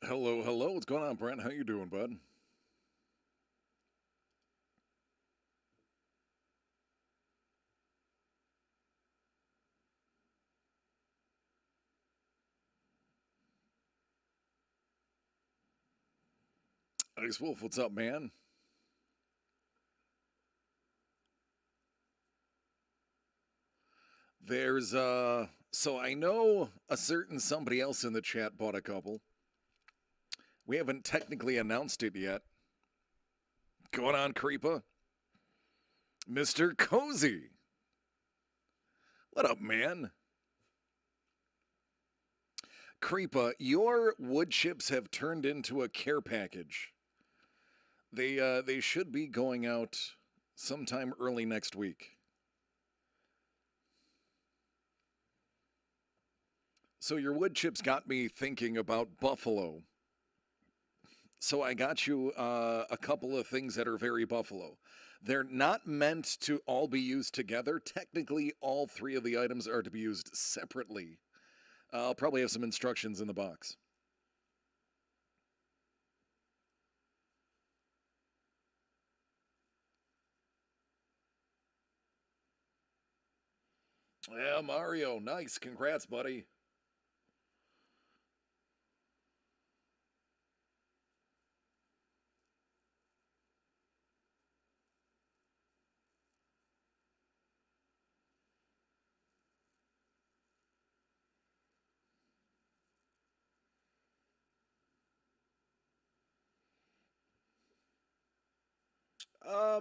Hello, hello. What's going on, Brent? How you doing, bud? Ice Wolf, what's up, man? There's so I know a certain somebody else in the chat bought a couple. We haven't technically announced it yet. Going on, Creepa? Mr. Cozy. What up, man? Creepa, your wood chips have turned into a care package. They should be going out sometime early next week. So your wood chips got me thinking about Buffalo. So I got you a couple of things that are very Buffalo. They're not meant to all be used together. Technically, all three of the items are to be used separately. I'll probably have some instructions in the box. Yeah, Mario, nice. Congrats, buddy.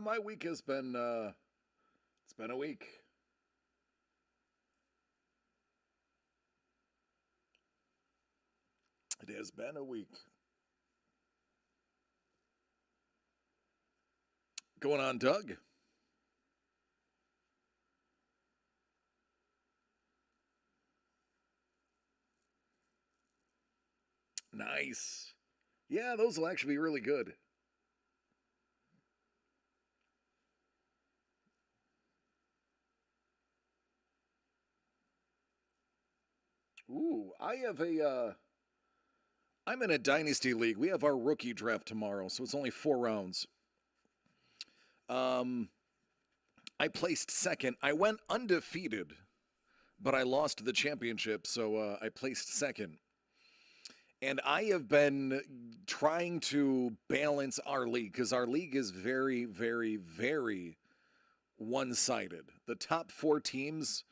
My week has been it's been a week. It has been a week. Going on, Doug? Nice. Yeah, those will actually be really good. Ooh, I'm in a dynasty league. We have our rookie draft tomorrow, so it's only 4 rounds. Um, I placed second. I went undefeated, but I lost the championship, so I placed second. And I have been trying to balance our league because our league is very, very, very one sided. The top four teams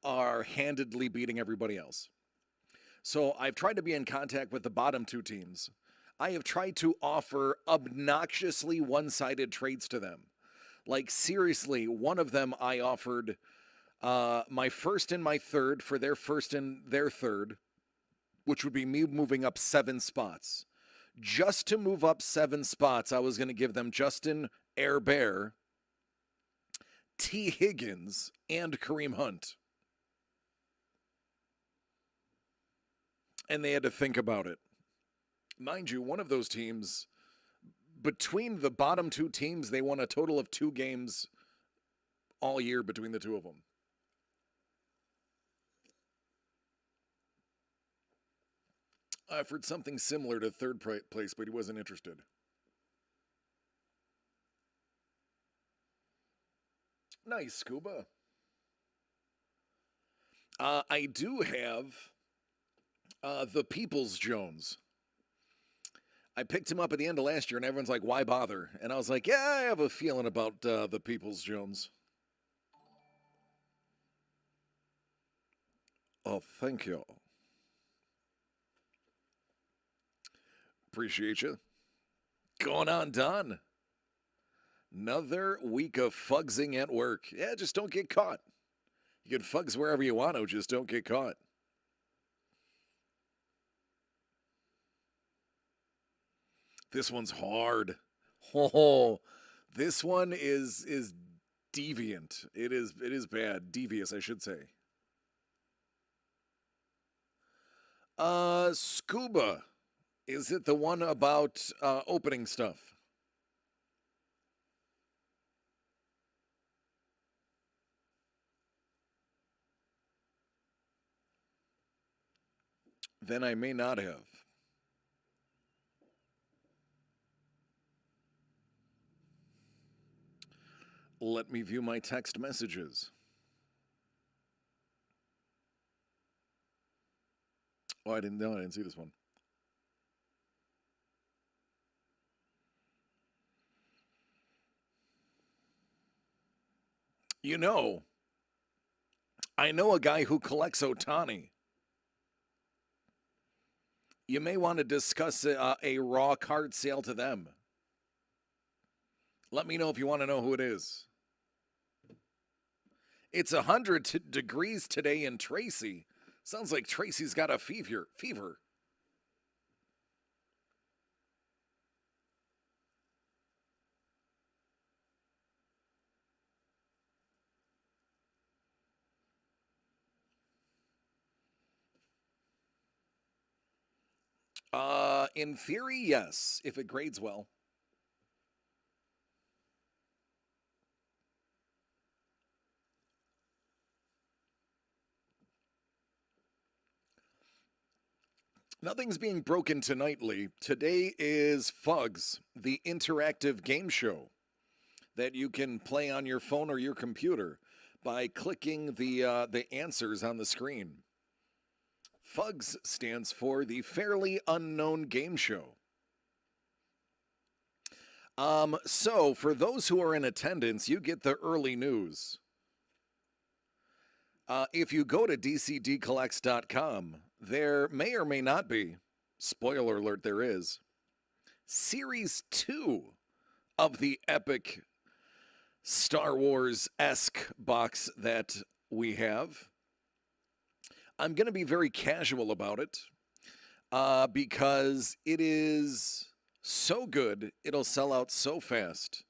are handedly beating everybody else. So I've tried to be in contact with the bottom two teams. I have tried to offer obnoxiously one sided trades to them. Like, seriously, one of them I offered my first and my third for their first and their third, which would be me moving up 7 spots. Just to move up 7 spots, I was going to give them Justin Air Bear, T. Higgins, and Kareem Hunt. And they had to think about it. Mind you, one of those teams, between the bottom two teams, they won a total of 2 games all year between the two of them. I offered something similar to third place, but he wasn't interested. Nice, Scuba. I do have the Peoples Jones. I picked him up at the end of last year, and everyone's like, why bother? And I was like, yeah, I have a feeling about the Peoples Jones. Oh, thank you. Appreciate you. Going on, Don. Another week of fugsing at work. Yeah, just don't get caught. You can fugs wherever you want to, just don't get caught. This one's hard. Oh, this one is deviant. It is bad. Devious, I should say. Scuba. Is it the one about opening stuff? Then I may not have. Let me view my text messages. Oh, I didn't see this one. You know, I know a guy who collects Otani. You may want to discuss a raw card sale to them. Let me know if you want to know who it is. It's 100 degrees today in Tracy. Sounds like Tracy's got a fever. In theory, yes, if it grades well. Nothing's being broken tonight, Lee. Today is F.U.G.S, the interactive game show that you can play on your phone or your computer by clicking the answers on the screen. F.U.G.S stands for the Fairly Unknown Game Show. So for those who are in attendance, you get the early news. If you go to dcdcollects.com, there may or may not be, spoiler alert, there is, Series 2 of the epic Star Wars-esque box that we have. I'm going to be very casual about it because it is so good, it'll sell out so fast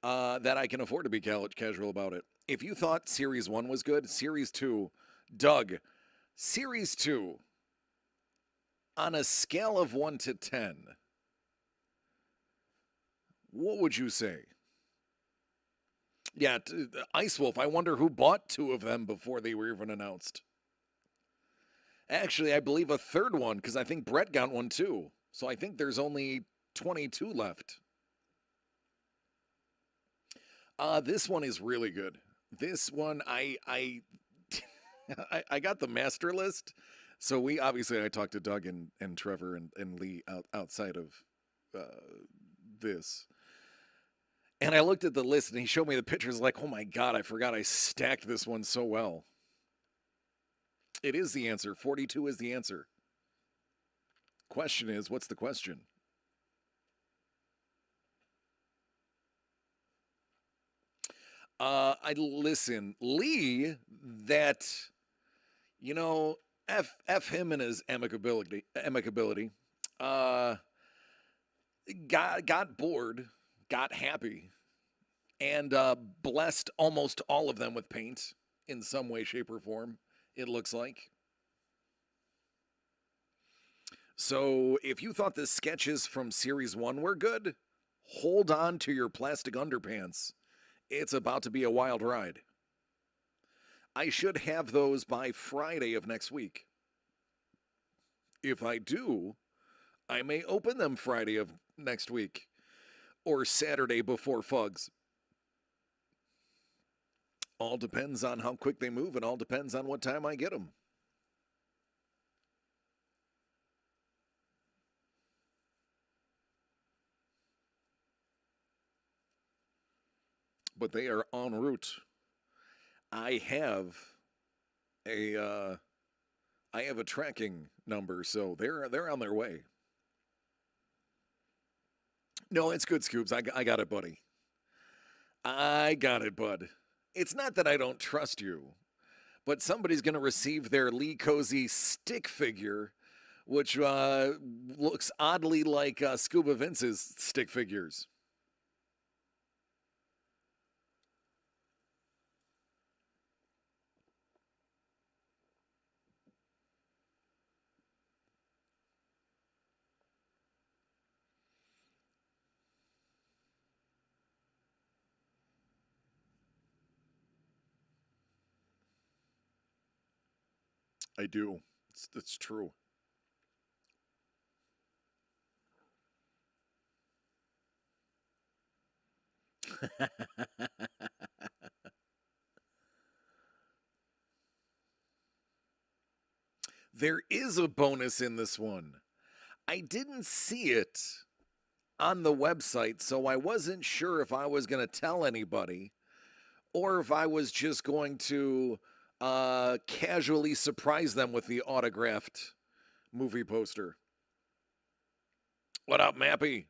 that I can afford to be casual about it. If you thought Series 1 was good, Series 2, Doug, Series 2, on a scale of 1 to 10, what would you say? Yeah, Ice Wolf, I wonder who bought 2 of them before they were even announced. Actually, I believe a third one, because I think Brett got one too. So I think there's only 22 left. This one is really good. This one, I got the master list. So I talked to Doug and Trevor and Lee outside of this. And I looked at the list and he showed me the pictures like, oh my God, I forgot I stacked this one so well. It is the answer. 42 is the answer. Question is, what's the question? I listen, Lee, that, you know, F him and his amicability, got bored, got happy, and blessed almost all of them with paint in some way, shape, or form, it looks like. So if you thought the sketches from Series 1 were good, hold on to your plastic underpants. It's about to be a wild ride. I should have those by Friday of next week. If I do, I may open them Friday of next week or Saturday before F.U.G.S. All depends on how quick they move and all depends on what time I get them. But they are en route. I have a tracking number, so they're on their way. No, it's good, Scoops. I got it, buddy. I got it, bud. It's not that I don't trust you, but somebody's going to receive their Lee Cozy stick figure, which looks oddly like Scuba Vince's stick figures. I do. It's true. There is a bonus in this one. I didn't see it on the website, so I wasn't sure if I was going to tell anybody or if I was just going to casually surprise them with the autographed movie poster. What up, Mappy?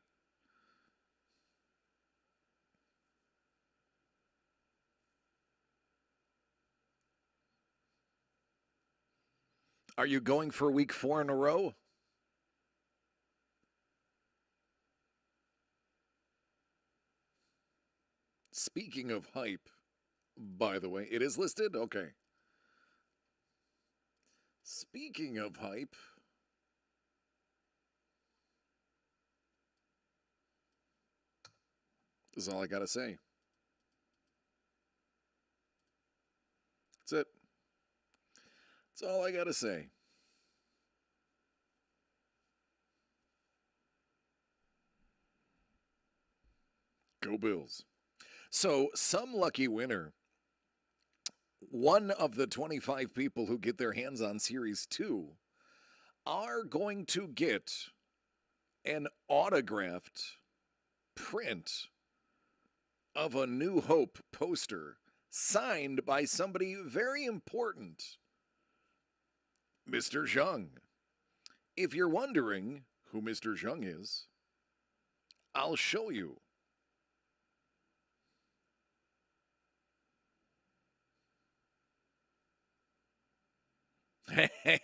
Are you going for week 4 in a row? Speaking of hype, by the way, it is listed? Okay. Speaking of hype, this is all I gotta say. That's it. That's all I gotta say. Go Bills. So, some lucky winner, one of the 25 people who get their hands on Series 2, are going to get an autographed print of a New Hope poster signed by somebody very important, Mr. Zhang. If you're wondering who Mr. Zhang is, I'll show you.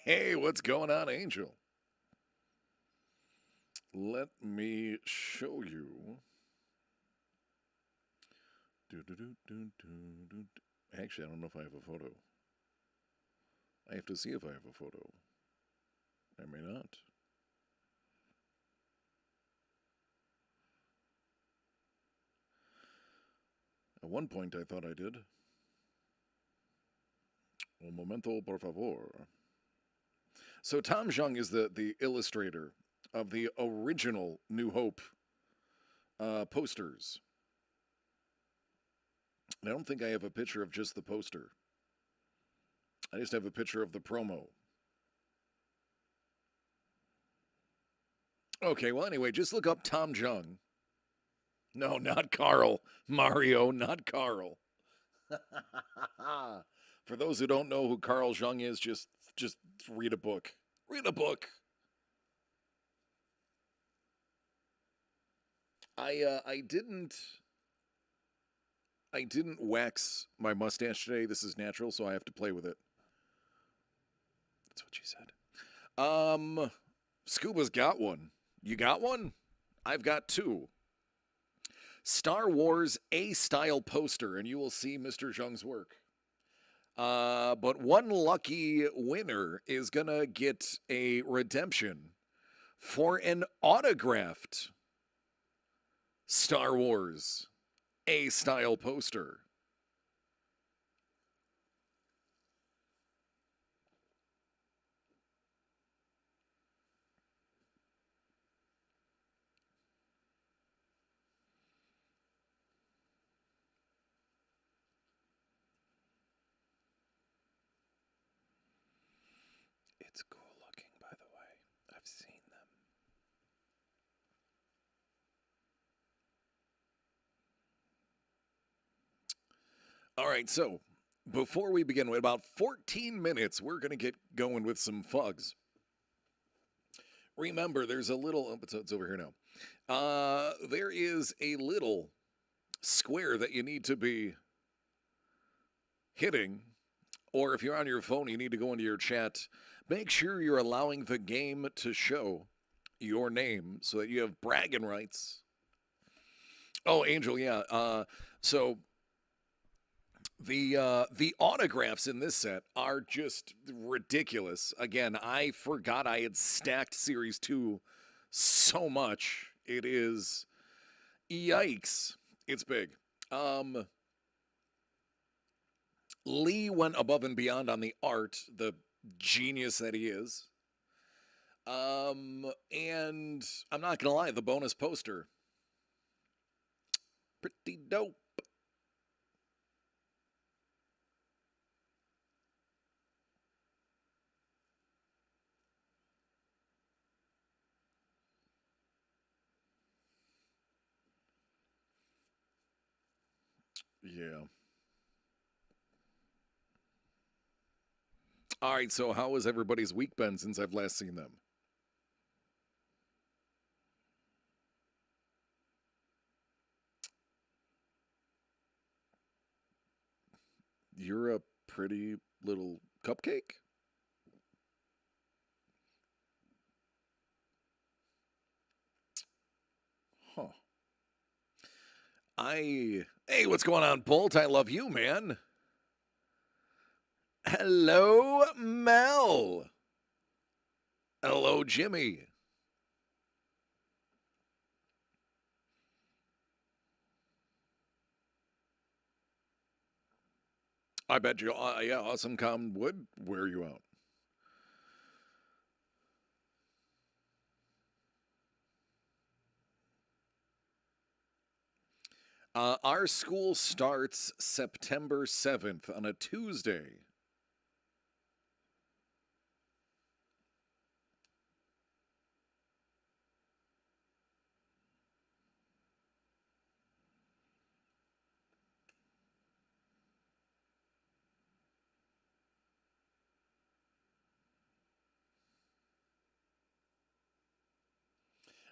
Hey, what's going on, Angel? Let me show you. Actually, I don't know if I have a photo. I have to see if I have a photo. I may not. At one point, I thought I did. Un momento, por favor. So Tom Zhang is the illustrator of the original New Hope posters. I don't think I have a picture of just the poster. I just have a picture of the promo. Okay, well, anyway, just look up Tom Zhang. No, not Carl. Mario, not Carl. For those who don't know who Carl Zhang is, just read a book. Read a book. I didn't wax my mustache today. This is natural, so I have to play with it. That's what she said. Scuba's got one. You got one? I've got two. Star Wars A-style poster, and you will see Mr. Zhang's work. But one lucky winner is gonna get a redemption for an autographed Star Wars A-style poster. It's cool looking, by the way. I've seen them. All right, so before we begin, with about 14 minutes, we're going to get going with some F.U.G.S. Remember, there's a little, it's over here now. There is a little square that you need to be hitting, or if you're on your phone, you need to go into your chat. Make sure you're allowing the game to show your name so that you have bragging rights. Oh, Angel, yeah. So the autographs in this set are just ridiculous. Again, I forgot I had stacked Series 2 so much. It is yikes. It's big. Lee went above and beyond on the art, the genius that he is. And I'm not gonna lie, the bonus poster, pretty dope. Yeah. All right, so how has everybody's week been since I've last seen them? You're a pretty little cupcake? Huh. Hey, what's going on, Bolt? I love you, man. Hello, Mel. Hello, Jimmy. I bet you, yeah, Awesome Com would wear you out. Our school starts September 7th on a Tuesday.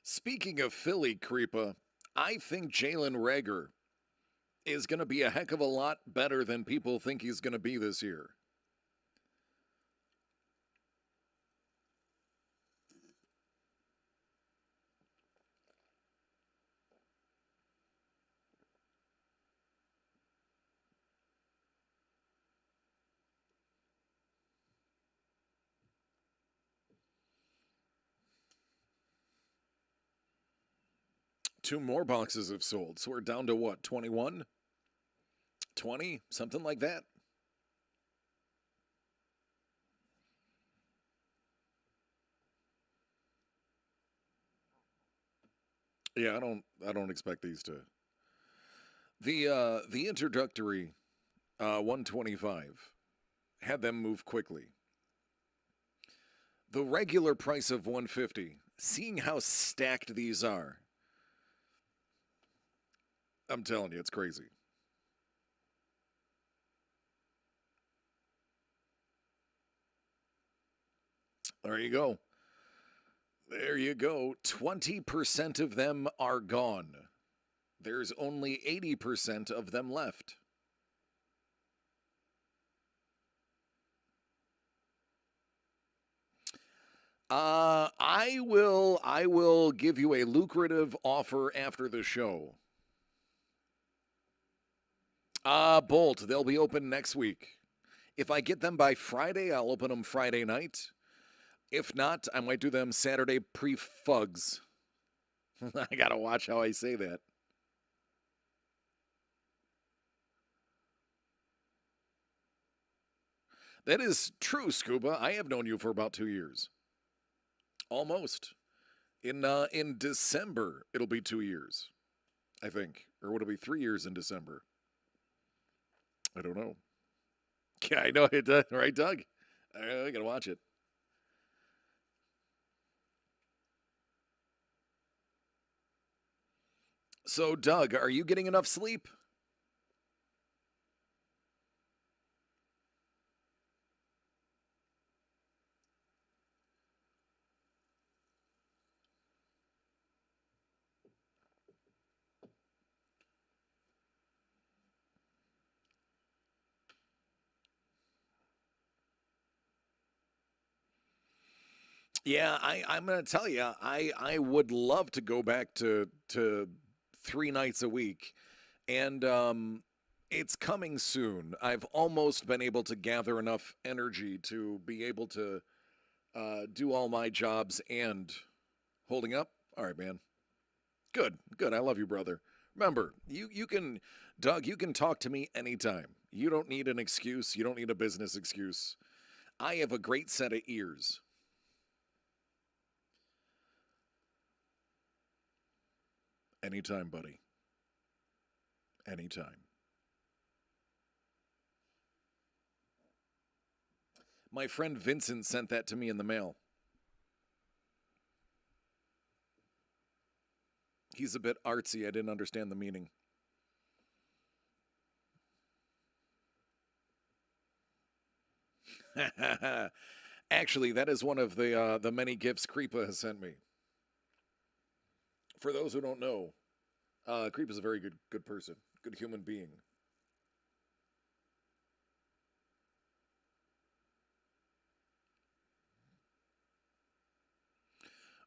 Speaking of Philly, Creepa, I think Jalen Rager is going to be a heck of a lot better than people think he's going to be this year. Two more boxes have sold, so we're down to what, 21? 20? Something like that? Yeah, I don't expect these to. The introductory 125 had them move quickly. The regular price of 150, seeing how stacked these are, I'm telling you, it's crazy. There you go. There you go. 20% of them are gone. There's only 80% of them left. I will give you a lucrative offer after the show. Bolt, they'll be open next week. If I get them by Friday, I'll open them Friday night. If not, I might do them Saturday pre-F.U.G.S. I gotta watch how I say that. That is true, Scuba. I have known you for about 2 years. Almost. In December, it'll be 2 years, I think. Or would it be 3 years in December? I don't know. Yeah, I know it does, right, Doug? I gotta watch it. So, Doug, are you getting enough sleep? Yeah, I'm gonna tell you, I would love to go back to 3 nights a week, and it's coming soon. I've almost been able to gather enough energy to be able to do all my jobs and holding up. All right, man. Good, good. I love you, brother. Remember, you can, Doug. You can talk to me anytime. You don't need an excuse. You don't need a business excuse. I have a great set of ears. Anytime, buddy. Anytime. My friend Vincent sent that to me in the mail. He's a bit artsy. I didn't understand the meaning. Actually, that is one of the many gifts Creepa has sent me. For those who don't know, Creep is a very good person, good human being.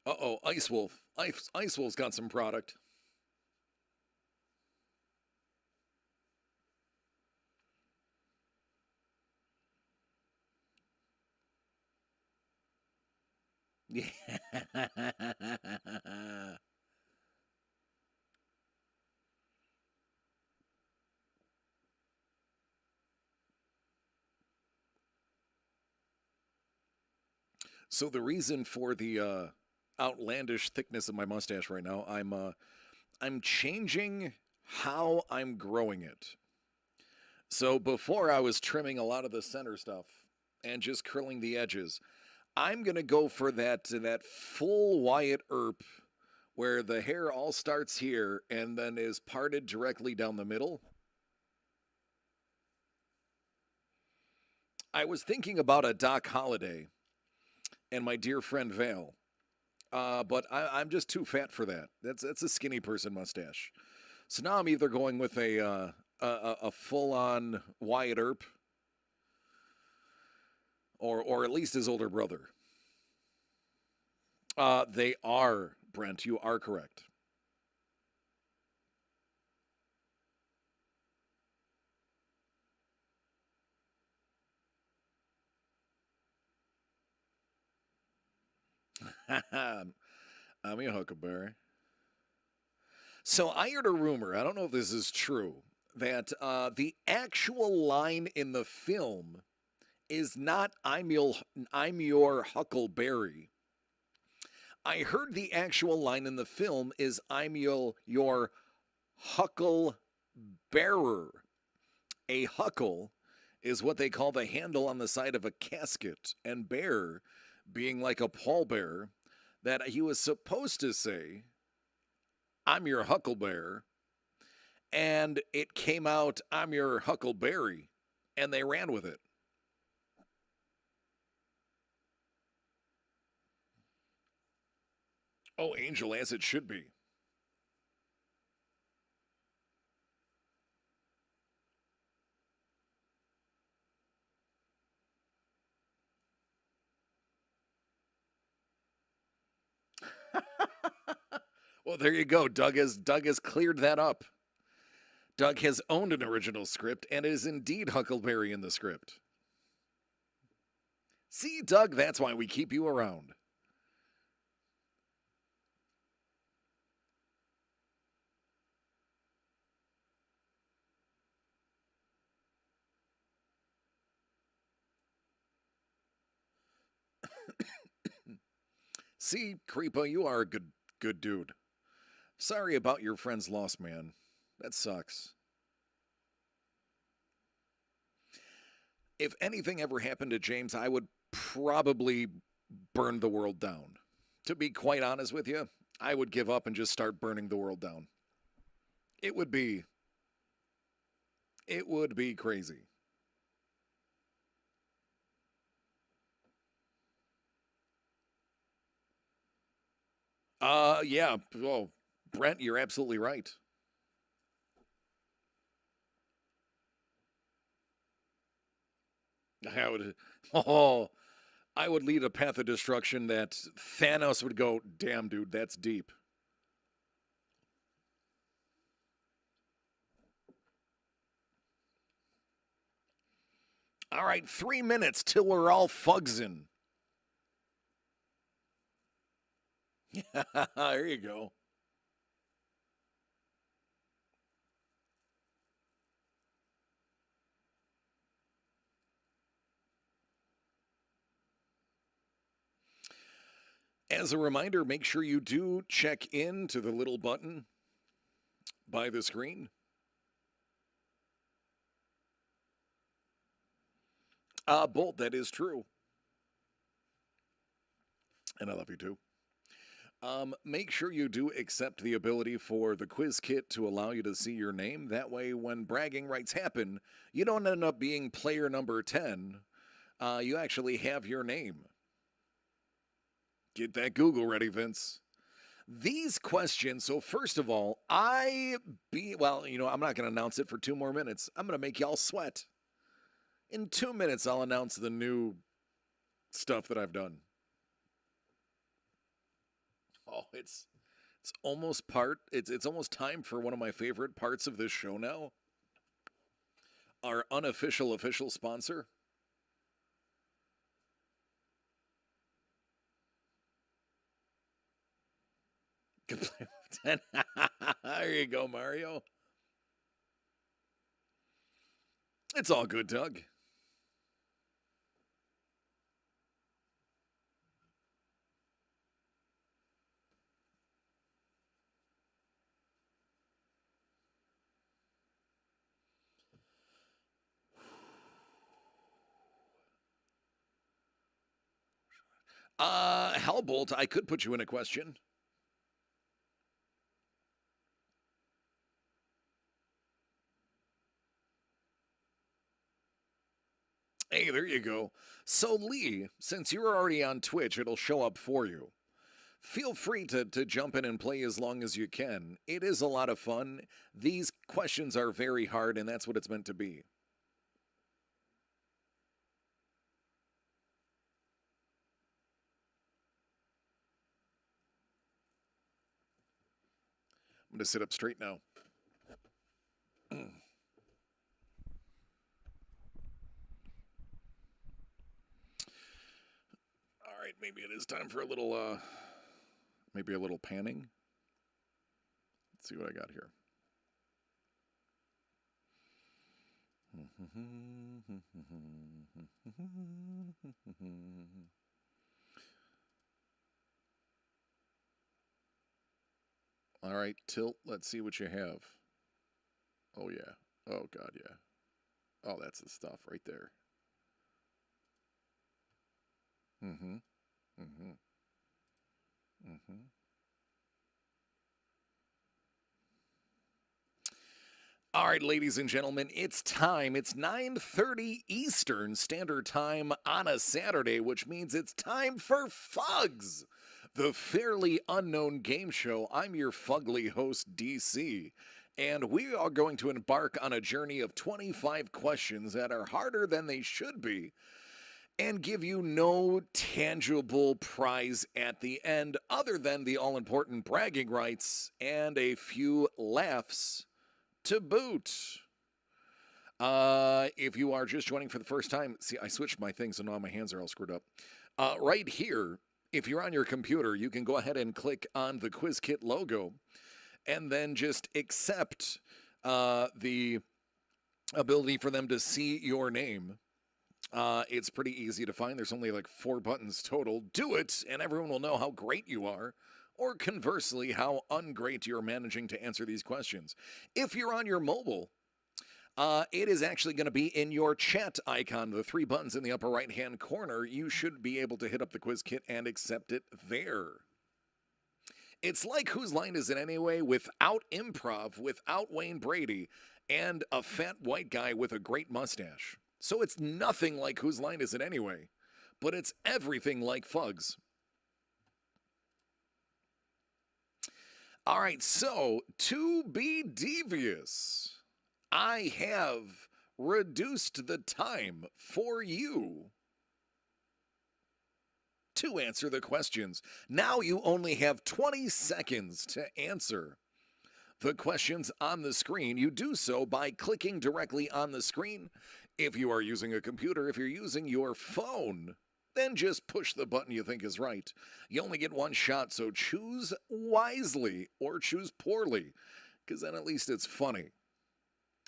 Uh-oh, Ice Wolf. Ice Wolf's got some product. Yeah. So the reason for the outlandish thickness of my mustache right now, I'm changing how I'm growing it. So before I was trimming a lot of the center stuff and just curling the edges. I'm gonna go for that full Wyatt Earp where the hair all starts here and then is parted directly down the middle. I was thinking about a Doc Holliday and my dear friend Vale, but I'm just too fat for that. That's a skinny person mustache. So now I'm either going with a full on Wyatt Earp or at least his older brother. They are, Brent. You are correct. I'm your Huckleberry. So I heard a rumor. I don't know if this is true that the actual line in the film is not I'm your Huckleberry. I heard the actual line in the film is I'm your huckle bearer. A huckle is what they call the handle on the side of a casket, and bear being like a pallbearer, that he was supposed to say, I'm your hucklebear, and it came out, I'm your huckleberry, and they ran with it. Oh, Angel, as it should be. Well, there you go. Doug has cleared that up. Doug has owned an original script and is indeed Huckleberry in the script. See, Doug, that's why we keep you around. See, Creepa, you are a good dude. Sorry about your friend's loss, man. That sucks. If anything ever happened to James, I would probably burn the world down. To be quite honest with you, I would give up and just start burning the world down. It would be it would be crazy. Yeah. Well, Brent, you're absolutely right. I would oh, I would lead a path of destruction that Thanos would go, "Damn, dude, that's deep." All right, 3 minutes till we're all fugsing. There you go. As a reminder, make sure you do check in to the little button by the screen. Bolt, that is true. And I love you too. Make sure you do accept the ability for the quiz kit to allow you to see your name. That way, when bragging rights happen, you don't end up being player number 10, you actually have your name. Get that Google ready, Vince. These questions, so first of all, I'm not going to announce it for 2 more minutes. I'm going to make y'all sweat. In 2 minutes, I'll announce the new stuff that I've done. Oh, it's almost it's almost time for one of my favorite parts of this show now. Our unofficial official sponsor. There you go, Mario. It's all good, Doug. Hellbolt, I could put you in a question. Hey, there you go. So, Lee, since you're already on Twitch, it'll show up for you. Feel free to jump in and play as long as you can. It is a lot of fun. These questions are very hard, and that's what it's meant to be. I'm going to sit up straight now. All right, maybe it is time for a little, maybe a little panning. Let's see what I got here. All right, Tilt, let's see what you have. Oh, yeah. Oh, God, yeah. Oh, that's the stuff right there. Mm-hmm. Mm-hmm. Mm-hmm. All right, ladies and gentlemen, it's time. It's 9:30 Eastern Standard Time on a Saturday, which means it's time for F.U.G.S, the fairly unknown game show. I'm your fugly host, DC, and we are going to embark on a journey of 25 questions that are harder than they should be and give you no tangible prize at the end other than the all-important bragging rights and a few laughs to boot. If you are just joining for the first time, see, I switched my things and now my hands are all screwed up. Right here, if you're on your computer, you can go ahead and click on the Quiz Kit logo and then just accept the ability for them to see your name. It's pretty easy to find. There's only like 4 buttons total. Do it, and everyone will know how great you are. Or conversely, how ungreat you're managing to answer these questions. If you're on your mobile, it is actually going to be in your chat icon, the 3 buttons in the upper right-hand corner. You should be able to hit up the Quiz Kit and accept it there. It's like Whose Line Is It Anyway without improv, without Wayne Brady, and a fat white guy with a great mustache. So it's nothing like Whose Line Is It Anyway, but it's everything like F.U.G.S. All right, so to be devious, I have reduced the time for you to answer the questions. Now you only have 20 seconds to answer the questions on the screen. You do so by clicking directly on the screen. If you are using a computer, if you're using your phone, then just push the button you think is right. You only get 1 shot, so choose wisely or choose poorly, because then at least it's funny.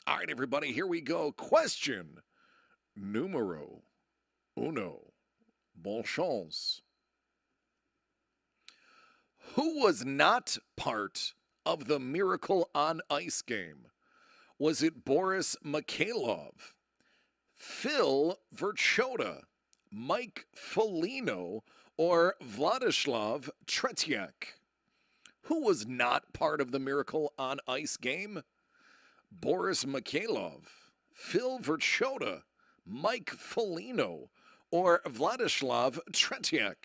All right, everybody, here we go. Question numero uno. Bon chance. Who was not part of the Miracle on Ice game? Was it Boris Mikhailov, Phil Verchota, Mike Foligno, or Vladislav Tretiak? Who was not part of the Miracle on Ice game? Boris Mikhailov, Phil Verchota, Mike Foligno, or Vladislav Tretiak?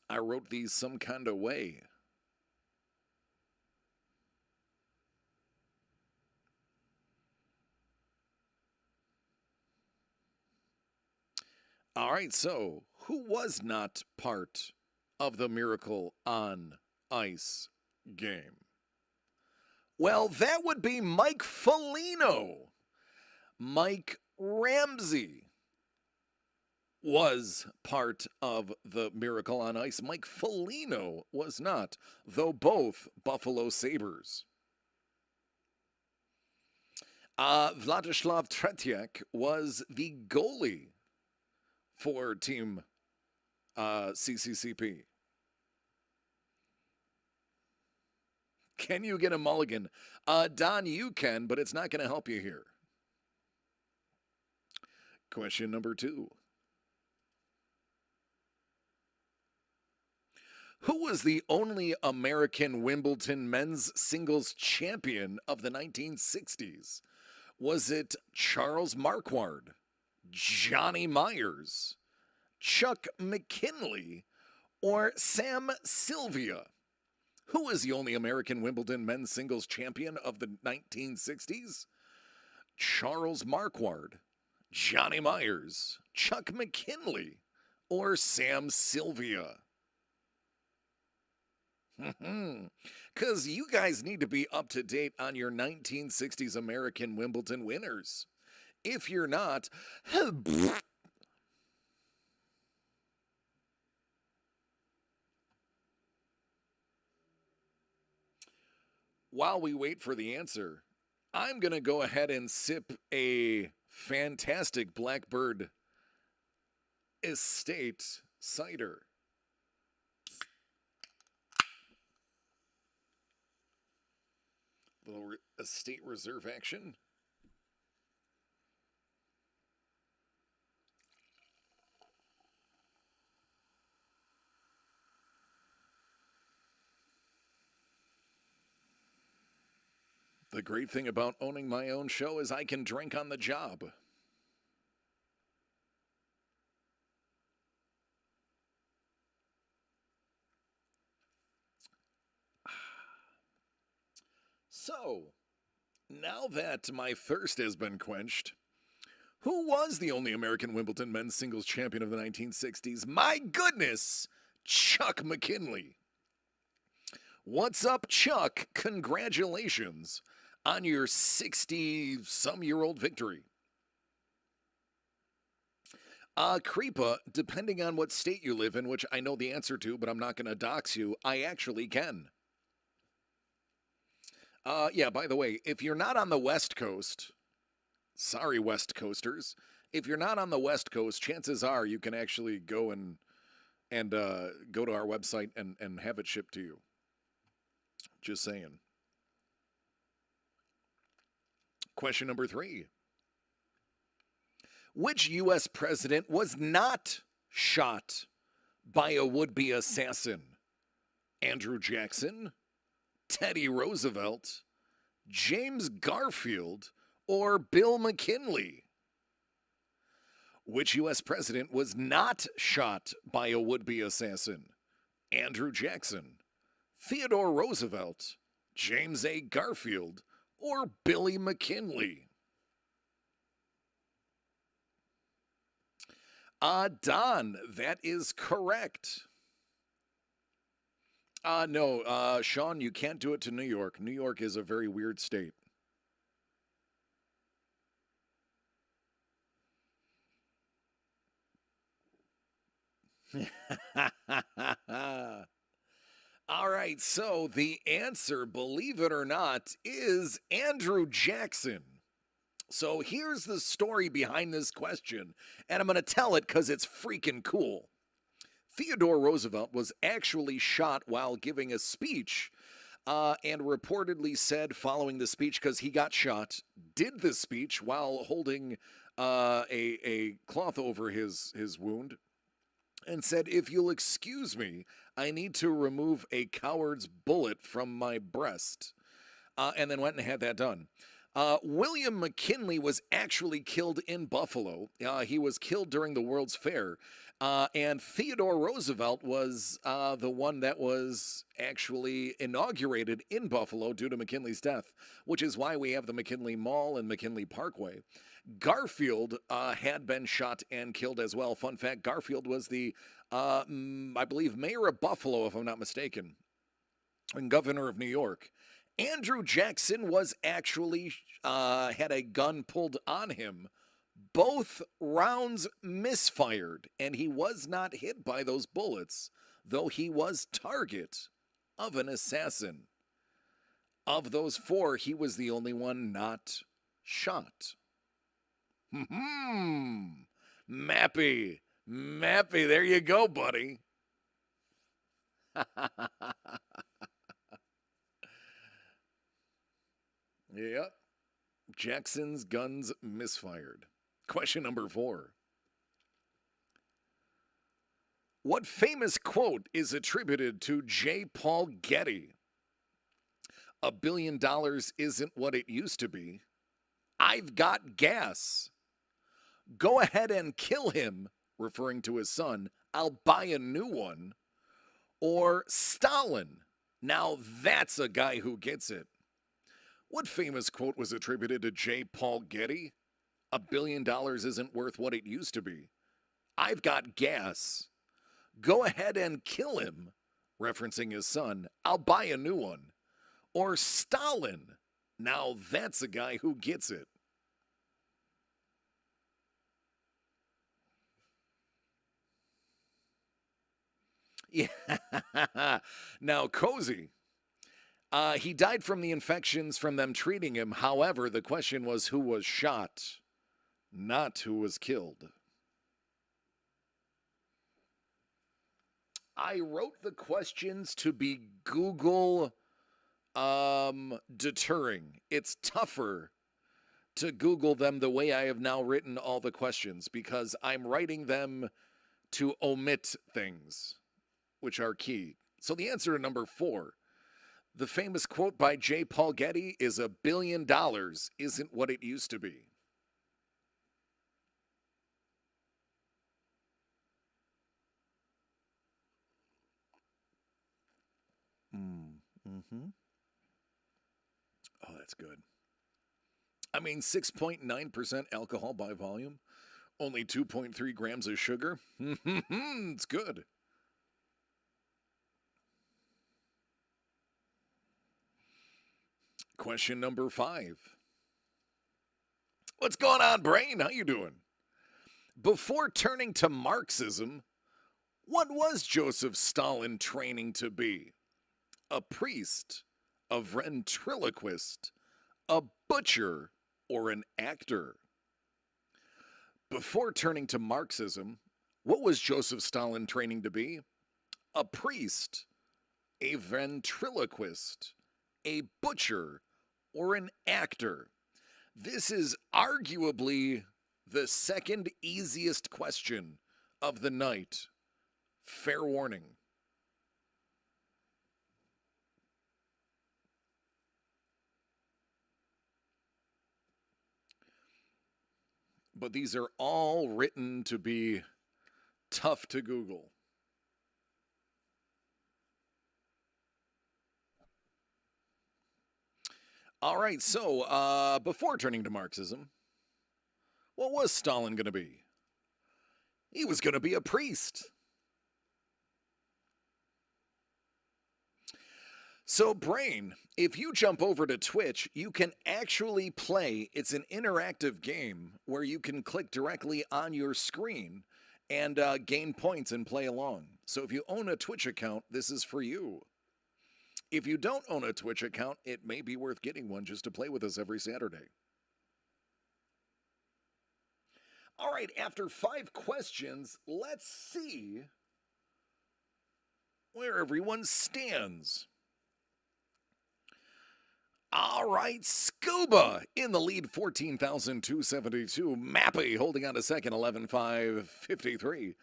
I wrote these some kind of way. All right, so who was not part of the Miracle on Ice game? Well, that would be Mike Foligno. Mike Ramsey was part of the Miracle on Ice. Mike Foligno was not, though both Buffalo Sabres. Vladislav Tretiak was the goalie for Team CCCP. Can you get a mulligan? Don, you can, but it's not going to help you here. Question number 2. Who was the only American Wimbledon men's singles champion of the 1960s? Was it Charles Marquard, Johnny Myers, Chuck McKinley, or Sam Sylvia? Who was the only American Wimbledon men's singles champion of the 1960s? Charles Marquard, Johnny Myers, Chuck McKinley, or Sam Sylvia? Because you guys need to be up to date on your 1960s American Wimbledon winners. If you're not, while we wait for the answer, I'm going to go ahead and sip a fantastic Blackbird Estate cider. Little estate reserve action. The great thing about owning my own show is I can drink on the job. So, now that my thirst has been quenched, who was the only American Wimbledon men's singles champion of the 1960s? My goodness, Chuck McKinley. What's up, Chuck? Congratulations on your 60-some-year-old victory. Creepa, depending on what state you live in, which I know the answer to, but I'm not going to dox you, I actually can. Yeah, by the way, if you're not on the West Coast, sorry, West Coasters, if you're not on the West Coast, chances are you can actually go and go to our website and have it shipped to you. Just saying. Question number 3. Which U.S. president was not shot by a would-be assassin? Andrew Jackson, Teddy Roosevelt, James Garfield, or Bill McKinley? Which U.S. president was not shot by a would-be assassin? Andrew Jackson, Theodore Roosevelt, James A. Garfield, or Billy McKinley? Don, that is correct. No, Sean, you can't do it to New York. New York is a very weird state. All right, so the answer, believe it or not, is Andrew Jackson. So here's the story behind this question, and I'm going to tell it because it's freaking cool. Theodore Roosevelt was actually shot while giving a speech, and reportedly said following the speech, because he got shot, did the speech while holding a cloth over his wound, and said, "If you'll excuse me, I need to remove a coward's bullet from my breast," and then went and had that done. William McKinley was actually killed in Buffalo. He was killed during the World's Fair. And Theodore Roosevelt was the one that was actually inaugurated in Buffalo due to McKinley's death, which is why we have the McKinley Mall and McKinley Parkway. Garfield had been shot and killed as well. Fun fact, Garfield was the, I believe, mayor of Buffalo, if I'm not mistaken, and governor of New York. Andrew Jackson was actually had a gun pulled on him. Both rounds misfired, and he was not hit by those bullets, though he was target of an assassin. Of those four, he was the only one not shot. Mappy, there you go, buddy. Yep. Jackson's guns misfired. Question number 4. What famous quote is attributed to J. Paul Getty? $1 billion isn't what it used to be. I've got gas. Go ahead and kill him, referring to his son. I'll buy a new one. Or Stalin. Now that's a guy who gets it. What famous quote was attributed to J. Paul Getty? $1 billion isn't worth what it used to be. I've got gas. Go ahead and kill him, referencing his son. I'll buy a new one. Or Stalin. Now that's a guy who gets it. Yeah. Now, Cozy. He died from the infections from them treating him. However, the question was who was shot, not who was killed. I wrote the questions to be Google deterring. It's tougher to Google them the way I have now written all the questions because I'm writing them to omit things, which are key. So the answer to number 4. The famous quote by J. Paul Getty is $1 billion isn't what it used to be. Oh, that's good. I mean, 6.9% alcohol by volume, only 2.3 grams of sugar. It's good. Question number 5. What's going on, brain? How you doing? Before turning to Marxism, what was Joseph Stalin training to be? A priest, a ventriloquist, a butcher, or an actor? Before turning to Marxism, what was Joseph Stalin training to be? A priest, a ventriloquist, a butcher, or an actor? This is arguably the second easiest question of the night. Fair warning. But these are all written to be tough to Google. All right, so before turning to Marxism, what was Stalin going to be? He was going to be a priest. So, brain, if you jump over to Twitch, you can actually play. It's an interactive game where you can click directly on your screen and gain points and play along. So if you own a Twitch account, this is for you. If you don't own a Twitch account, it may be worth getting one just to play with us every Saturday. All right, after 5 questions, let's see where everyone stands. All right, Scuba in the lead, 14,272. Mappy holding on to second, 11,553.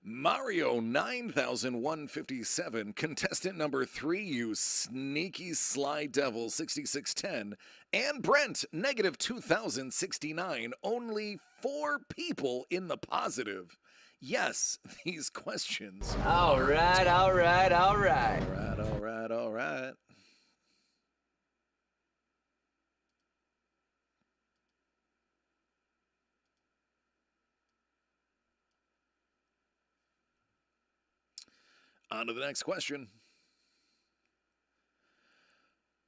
Mario 9157, contestant number 3, you sneaky sly devil 6610, and Brent negative 2069, only 4 people in the positive. Yes, these questions. All right. All right. On to the next question.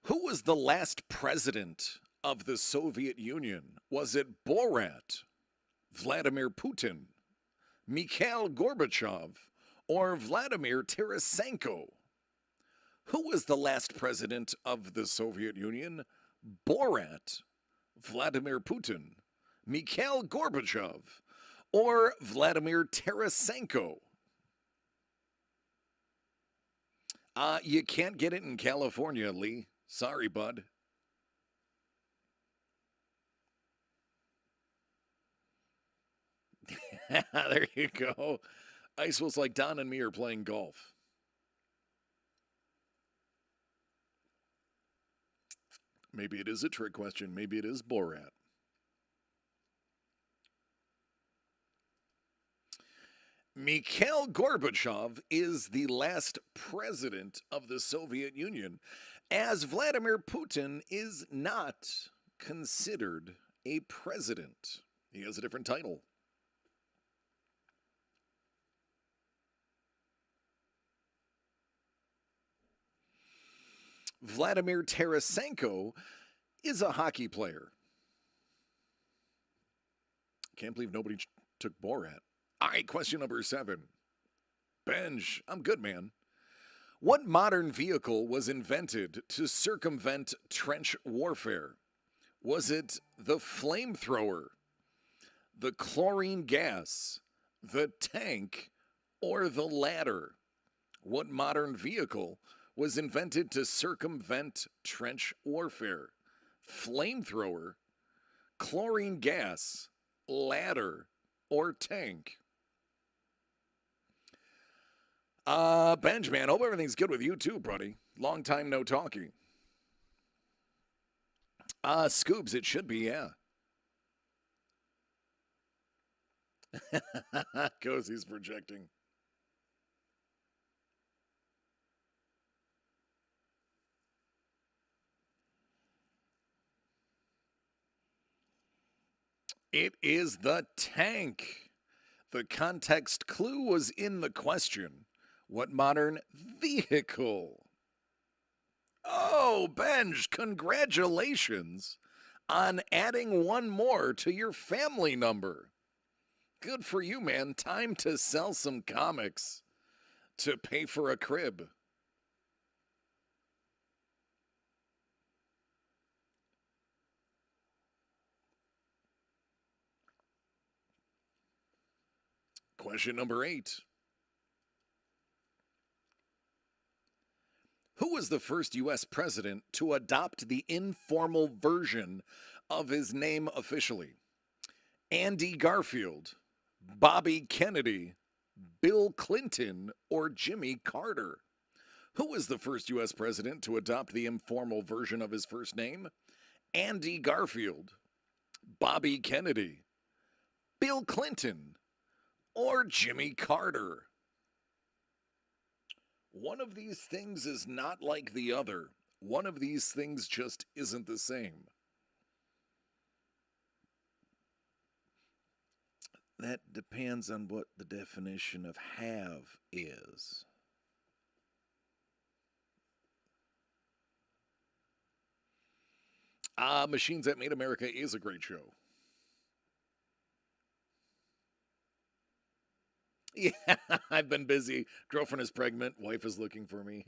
Who was the last president of the Soviet Union? Was it Borat, Vladimir Putin, Mikhail Gorbachev, or Vladimir Tarasenko? Who was the last president of the Soviet Union? Borat, Vladimir Putin, Mikhail Gorbachev, or Vladimir Tarasenko? You can't get it in California, Lee. Sorry, bud. There you go. Ice was like Don and me are playing golf. Maybe it is a trick question. Maybe it is Borat. Mikhail Gorbachev is the last president of the Soviet Union, as Vladimir Putin is not considered a president. He has a different title. Vladimir Tarasenko is a hockey player. Can't believe nobody took Borat. All right, question number 7. Benj, I'm good, man. What modern vehicle was invented to circumvent trench warfare? Was it the flamethrower, the chlorine gas, the tank, or the ladder? What modern vehicle was invented to circumvent trench warfare? Flamethrower, chlorine gas, ladder, or tank? Benjamin, hope everything's good with you too, buddy. Long time no talking. Scoobs, it should be, yeah. Cozy's projecting. It is the tank. The context clue was in the question. What modern vehicle? Oh, Benj, congratulations on adding one more to your family number. Good for you, man. Time to sell some comics to pay for a crib. Question number 8. Who was the first U.S. president to adopt the informal version of his name officially? Andy Garfield, Bobby Kennedy, Bill Clinton, or Jimmy Carter? Who was the first U.S. president to adopt the informal version of his first name? Andy Garfield, Bobby Kennedy, Bill Clinton, or Jimmy Carter? One of these things is not like the other. One of these things just isn't the same. That depends on what the definition of have is. Machines That Made America is a great show. Yeah, I've been busy. Girlfriend is pregnant. Wife is looking for me.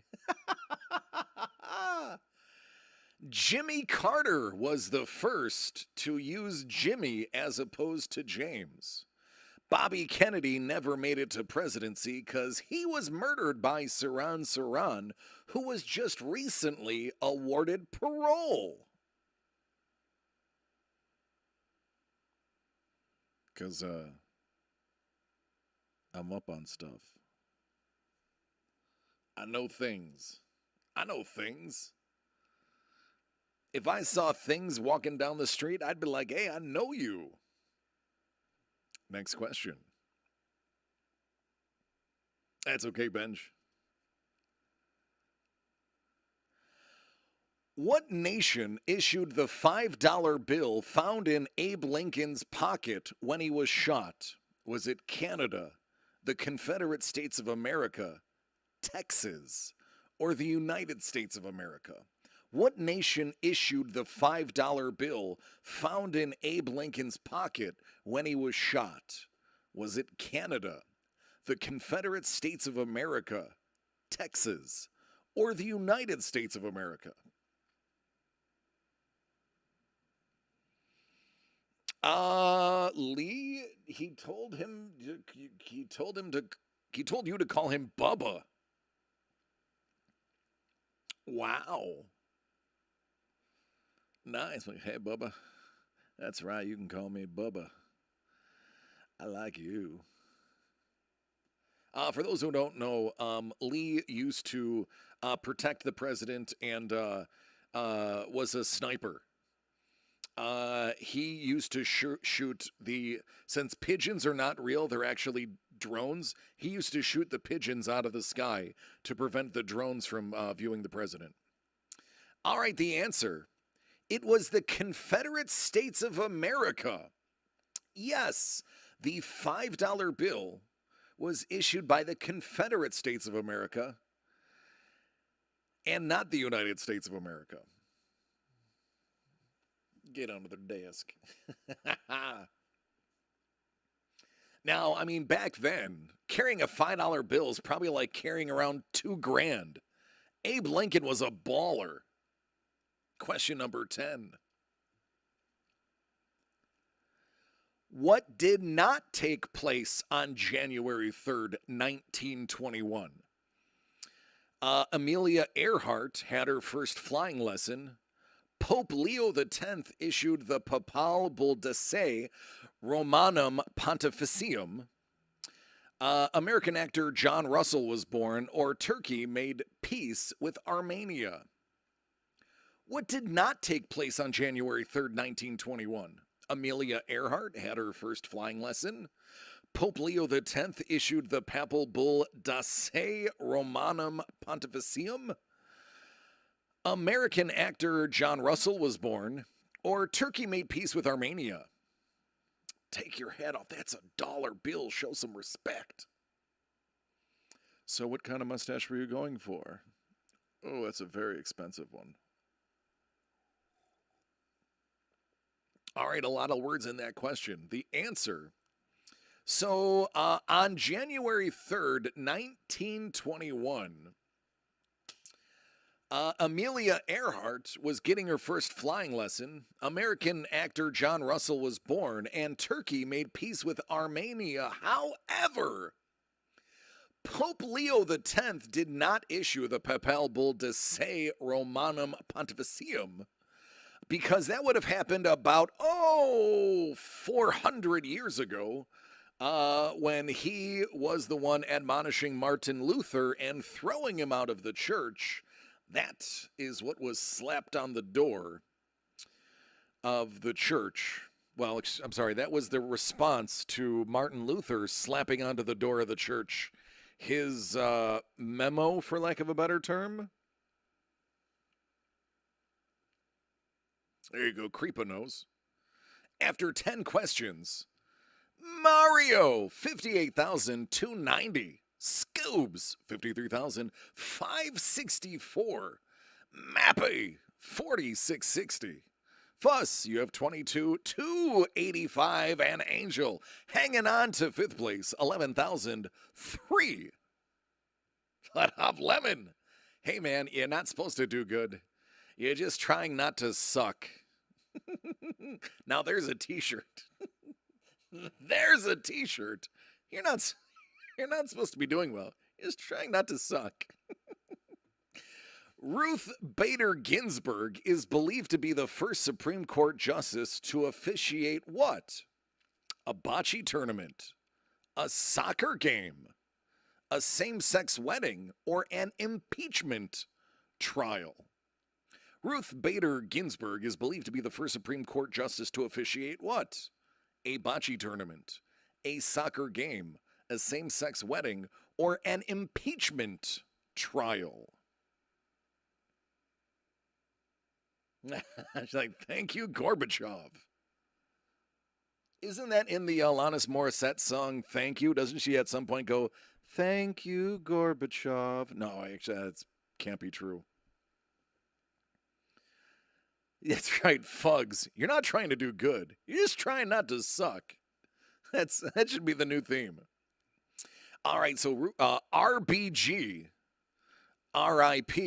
Jimmy Carter was the first to use Jimmy as opposed to James. Bobby Kennedy never made it to presidency because he was murdered by Sirhan, who was just recently awarded parole. Because, I'm up on stuff. I know things. I know things. If I saw things walking down the street, I'd be like, hey, I know you. Next question. That's okay, Benj. What nation issued the $5 bill found in Abe Lincoln's pocket when he was shot? Was it Canada, the Confederate States of America, Texas, or the United States of America? What nation issued the $5 bill found in Abe Lincoln's pocket when he was shot? Was it Canada, the Confederate States of America, Texas, or the United States of America? Lee, he told you to call him Bubba. Wow. Nice. Hey, Bubba. That's right. You can call me Bubba. I like you. For those who don't know, Lee used to protect the president and was a sniper. He used to shoot since pigeons are not real, they're actually drones. He used to shoot the pigeons out of the sky to prevent the drones from viewing the president. All right, the answer. It was the Confederate States of America. Yes, the $5 bill was issued by the Confederate States of America and not the United States of America. Get under the desk. Now, I mean, back then, carrying a $5 bill is probably like carrying around $2,000. Abe Lincoln was a baller. Question number 10. What did not take place on January 3rd, 1921? Amelia Earhart had her first flying lesson. Pope Leo X issued the Papal Bull de Se Romanum Pontificium. American actor John Russell was born, or Turkey made peace with Armenia. What did not take place on January 3rd, 1921? Amelia Earhart had her first flying lesson. Pope Leo X issued the Papal Bull de Se Romanum Pontificium. American actor John Russell was born, or Turkey made peace with Armenia. Take your head off. That's a $1 bill. Show some respect. So what kind of mustache were you going for? Oh, that's a very expensive one. All right, a lot of words in that question. The answer. So on January 3rd, 1921, Amelia Earhart was getting her first flying lesson. American actor John Russell was born, and Turkey made peace with Armenia. However, Pope Leo X did not issue the Papal Bull de Se Romanum Pontificium, because that would have happened about, 400 years ago, when he was the one admonishing Martin Luther and throwing him out of the church. That is what was slapped on the door of the church. Well, I'm sorry, that was the response to Martin Luther slapping onto the door of the church his memo, for lack of a better term. There you go, Creepa-nose. After 10 questions, Mario, 58,290. Scoobs, 53,564. Mappy, 4,660. Fuss, you have 22,285. And Angel, hanging on to 5th place, 11,003. Let off Lemon. Hey, man, you're not supposed to do good. You're just trying not to suck. Now there's a t-shirt. There's a t-shirt. You're not supposed to be doing well. You're just trying not to suck. Ruth Bader Ginsburg is believed to be the first Supreme Court justice to officiate what? A bocce tournament, a soccer game, a same-sex wedding, or an impeachment trial? Ruth Bader Ginsburg is believed to be the first Supreme Court justice to officiate what? A bocce tournament, a soccer game, a same-sex wedding, or an impeachment trial? She's like, thank you, Gorbachev. Isn't that in the Alanis Morissette song, Thank You? Doesn't she at some point go, thank you, Gorbachev? No, actually, that can't be true. That's right, F.U.G.S. You're not trying to do good. You're just trying not to suck. That should be the new theme. All right, so RBG, RIP,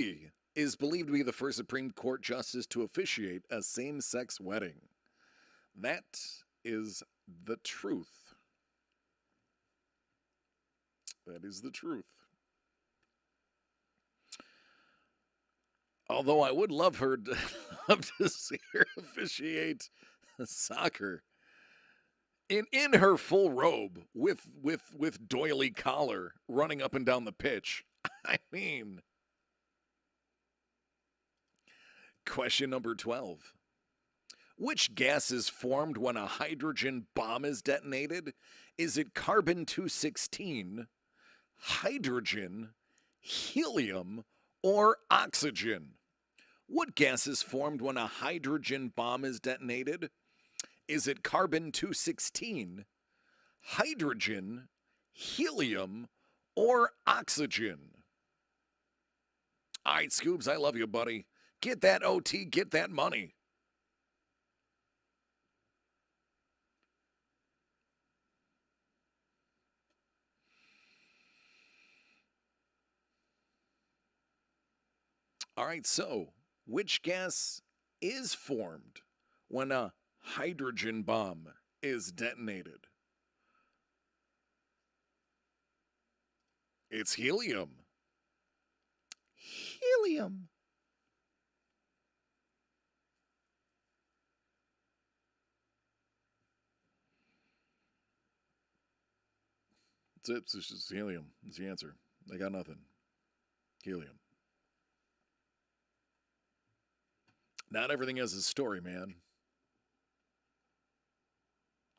is believed to be the first Supreme Court justice to officiate a same-sex wedding. That is the truth. That is the truth. Although I would love to see her officiate soccer in her full robe with doily collar running up and down the pitch. I mean, question number 12. Which gas is formed when a hydrogen bomb is detonated? Is it carbon-216, hydrogen, helium, or oxygen? What gas is formed when a hydrogen bomb is detonated? Is it carbon-216, hydrogen, helium, or oxygen? All right, Scoobs, I love you, buddy. Get that OT, get that money. All right, so which gas is formed when a hydrogen bomb is detonated? It's helium. Helium. That's it. It's just helium. That's the answer. I got nothing. Helium. Not everything has a story, man.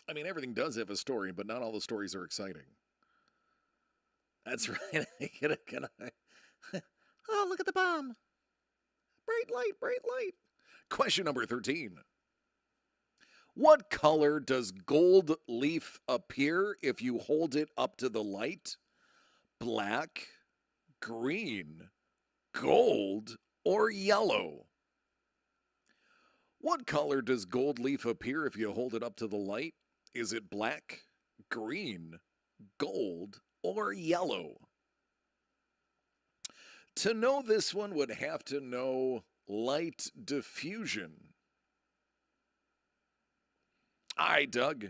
I mean, everything does have a story, but not all the stories are exciting. That's right. Oh, look at the bomb. Bright light, bright light. Question number 13. What color does gold leaf appear if you hold it up to the light? Black, green, gold, or yellow? What color does gold leaf appear if you hold it up to the light? Is it black, green, gold, or yellow? To know this one would have to know light diffusion. All right, Doug.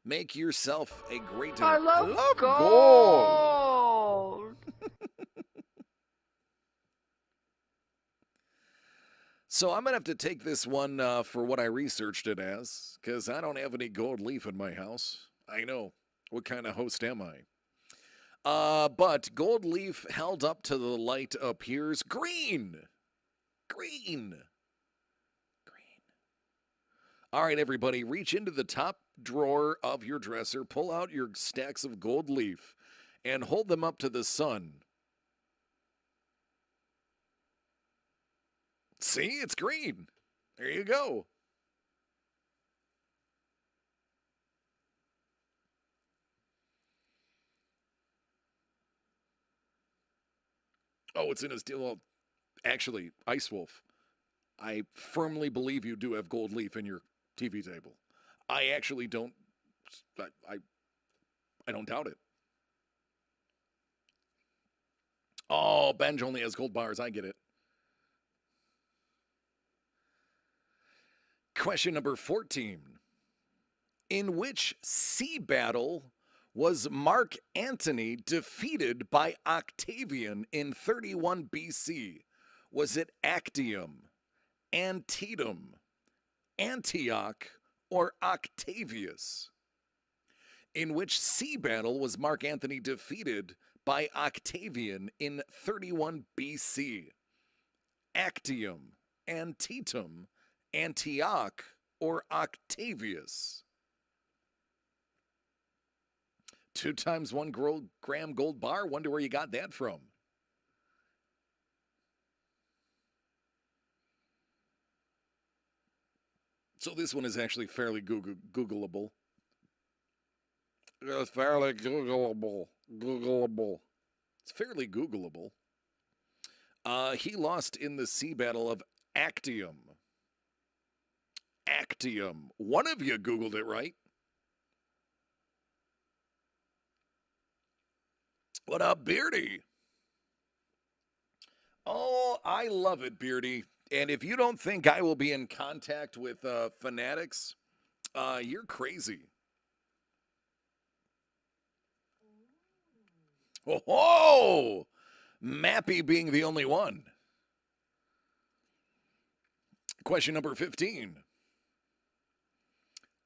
Make yourself a great dinner. I love gold. So I'm going to have to take this one for what I researched it as, because I don't have any gold leaf in my house. I know. What kind of host am I? But gold leaf held up to the light appears green. Green. Green. All right, everybody, reach into the top drawer of your dresser, pull out your stacks of gold leaf, and hold them up to the sun. See, it's green. There you go. Oh, it's in his deal. Well, actually, Ice Wolf, I firmly believe you do have gold leaf in your TV table. I actually don't. I don't doubt it. Oh, Benj only has gold bars. I get it. Question number 14. In which sea battle was Mark Antony defeated by Octavian in 31 BC? Was it Actium, Antietam, Antioch, or Octavius? In which sea battle was Mark Antony defeated by Octavian in 31 BC? Actium, Antietam, Antioch, or Octavius? 2 times 1 gram gold bar. Wonder where you got that from. So this one is actually fairly Googleable. It's fairly Googleable. It's fairly Googleable. He lost in the sea battle of Actium. Actium. One of you Googled it, right? What up, Beardy? Oh, I love it, Beardy. And if you don't think I will be in contact with fanatics, you're crazy. Oh, Mappy being the only one. Question number 15.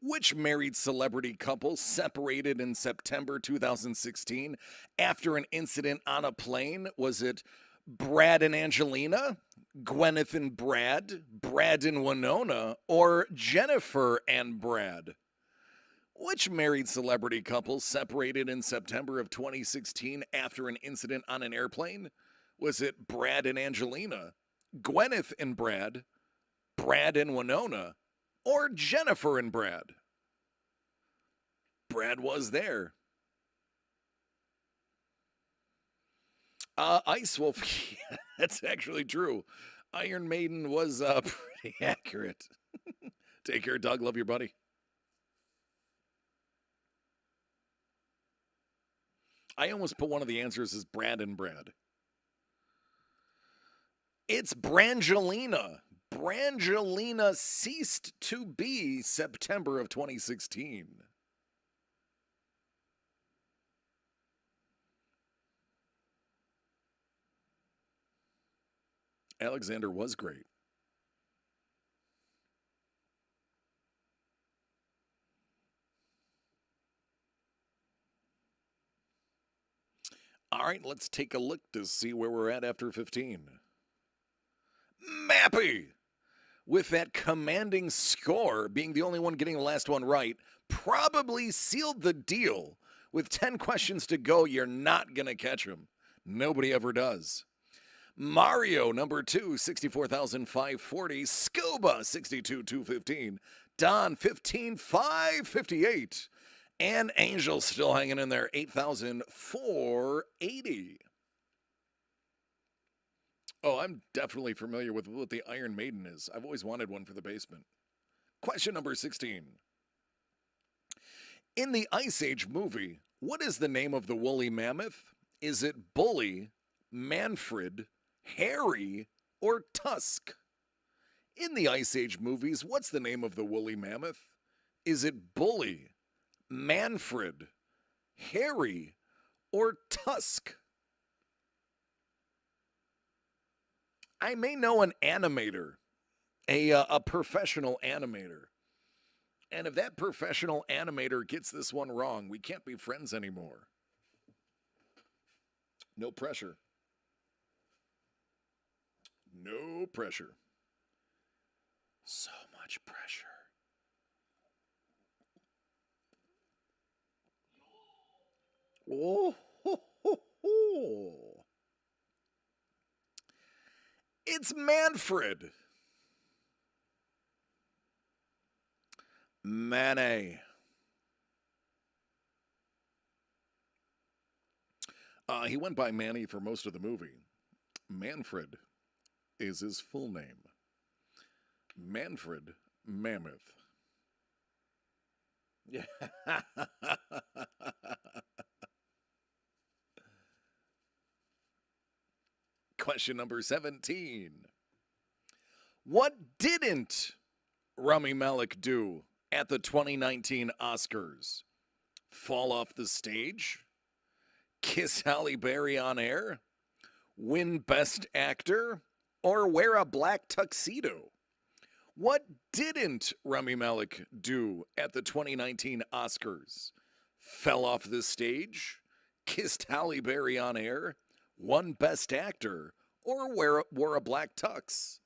Which married celebrity couple separated in September 2016 after an incident on a plane? Was it Brad and Angelina, Gwyneth and Brad, Brad and Winona, or Jennifer and Brad? Which married celebrity couple separated in September of 2016 after an incident on an airplane? Was it Brad and Angelina, Gwyneth and Brad, Brad and Winona, or Jennifer and Brad? Brad was there. Ice Wolf, that's actually true. Iron Maiden was pretty accurate. Take care, Doug. Love your buddy. I almost put one of the answers as Brad and Brad. It's Brangelina. Brangelina ceased to be September of 2016. Alexander was great. All right, let's take a look to see where we're at after 15. Mappy! With that commanding score, being the only one getting the last one right, probably sealed the deal. With 10 questions to go, you're not going to catch them. Nobody ever does. Mario, number 2, 64,540. Scuba, 62,215. Don, 15,558. And Angel still hanging in there, 8,480. Oh, I'm definitely familiar with what the Iron Maiden is. I've always wanted one for the basement. Question number 16. In the Ice Age movie, what is the name of the woolly mammoth? Is it Bully, Manfred, Harry, or Tusk? In the Ice Age movies, what's the name of the woolly mammoth? Is it Bully, Manfred, Harry, or Tusk? I may know an animator, a professional animator. And if that professional animator gets this one wrong, we can't be friends anymore. No pressure. No pressure. So much pressure. Oh, ho, ho, ho. It's Manfred. Manny. He went by Manny for most of the movie. Manfred is his full name. Manfred Mammoth. Yeah. Question number 17. What didn't Rami Malek do at the 2019 Oscars? Fall off the stage? Kiss Halle Berry on air? Win Best Actor? Or wear a black tuxedo? What didn't Rami Malek do at the 2019 Oscars? fell off the stage, kissed Halle Berry on air, won Best Actor, or wore a black tux?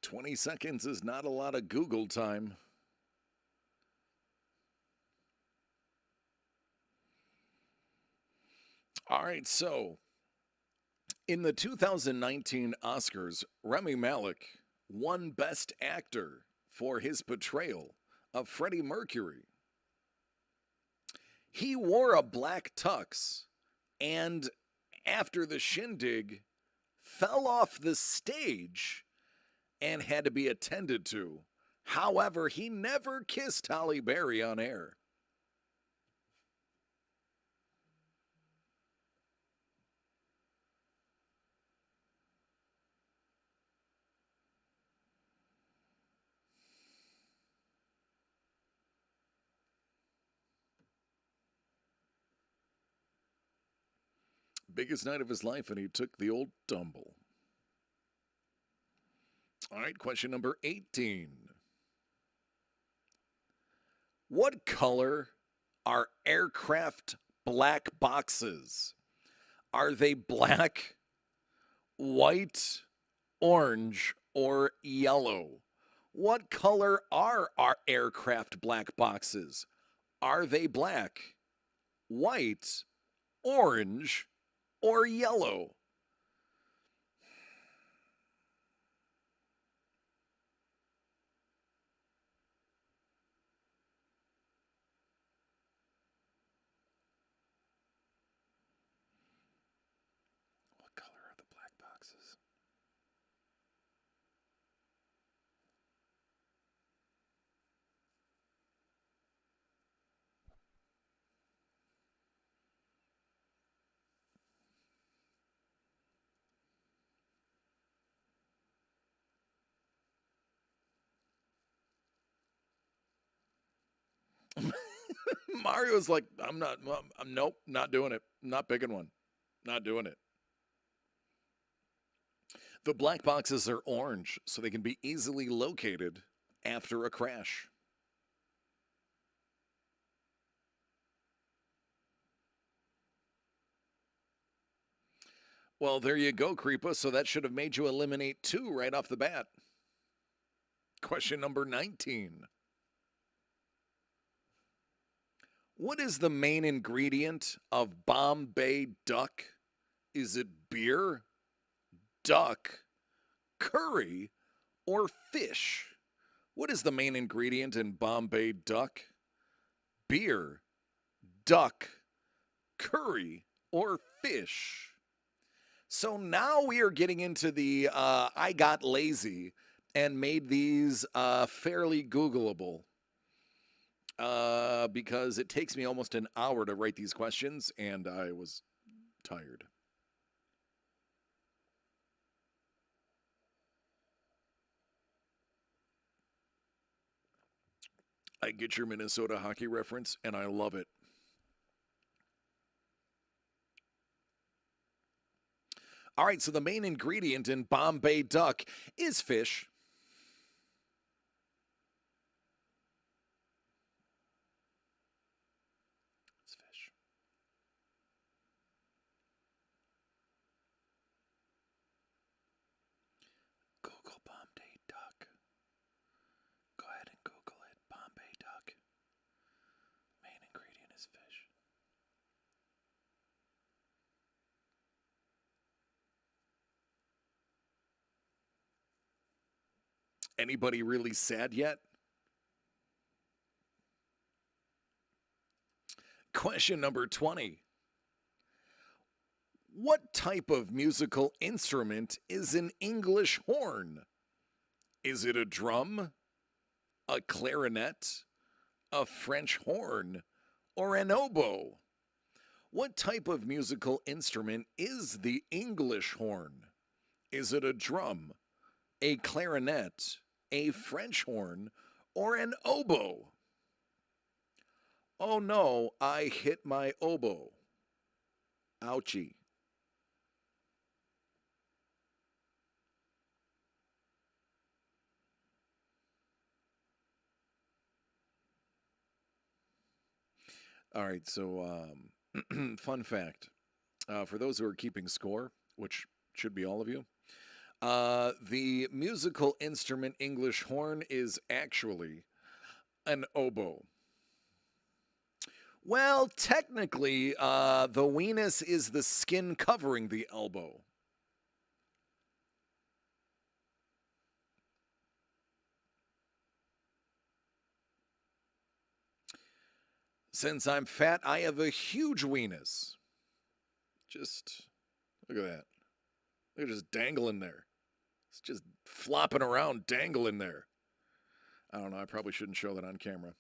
"20 seconds is not a lot of Google time. All right, so in the 2019 Oscars, Rami Malek won Best Actor for his portrayal of Freddie Mercury. He wore a black tux and, after the shindig, fell off the stage and had to be attended to. However, he never kissed Halle Berry on air. Biggest night of his life, and he took the old tumble. All right, question number 18. What color are aircraft black boxes? Are they black, white, orange, or yellow? What color are our aircraft black boxes? Are they black, white, orange, or yellow? What color are the black boxes? Mario's like, nope, not doing it. Not picking one. Not doing it. The black boxes are orange, so they can be easily located after a crash. Well, there you go, Creepa. So that should have made you eliminate 2 right off the bat. Question number 19. What is the main ingredient of Bombay duck? Is it beer, duck, curry, or fish? What is the main ingredient in Bombay duck? Beer, duck, curry, or fish? So now we are getting into the I got lazy and made these fairly Googleable. Because it takes me almost an hour to write these questions, and I was tired. I get your Minnesota hockey reference, and I love it. All right, so the main ingredient in Bombay duck is fish. It's fish. Google Bombay duck. Go ahead and Google it. Bombay duck. Main ingredient is fish. Anybody really sad yet? Question number 20. What type of musical instrument is an English horn? Is it a drum, a clarinet, a French horn, or an oboe? What type of musical instrument is the English horn? Is it a drum, a clarinet, a French horn, or an oboe? Oh no, I hit my oboe. Ouchie. All right, so fun fact. For those who are keeping score, which should be all of you, the musical instrument English horn is actually an oboe. Well, technically, the weenus is the skin covering the elbow. Since I'm fat, I have a huge weenus. Just look at that. They're just dangling there. It's just flopping around, dangling there. I don't know. I probably shouldn't show that on camera.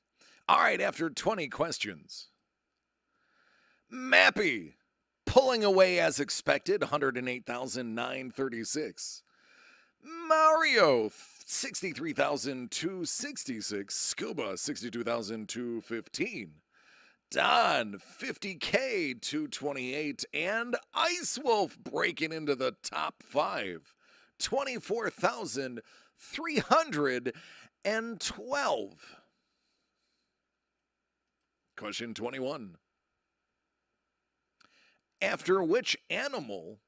All right, after 20 questions. Mappy, pulling away as expected, 108,936. Mario, 63,266. Scuba, 62,215. Don, 50K, 228. And Ice Wolf breaking into the top 5, 24,312. Question 21. After which animal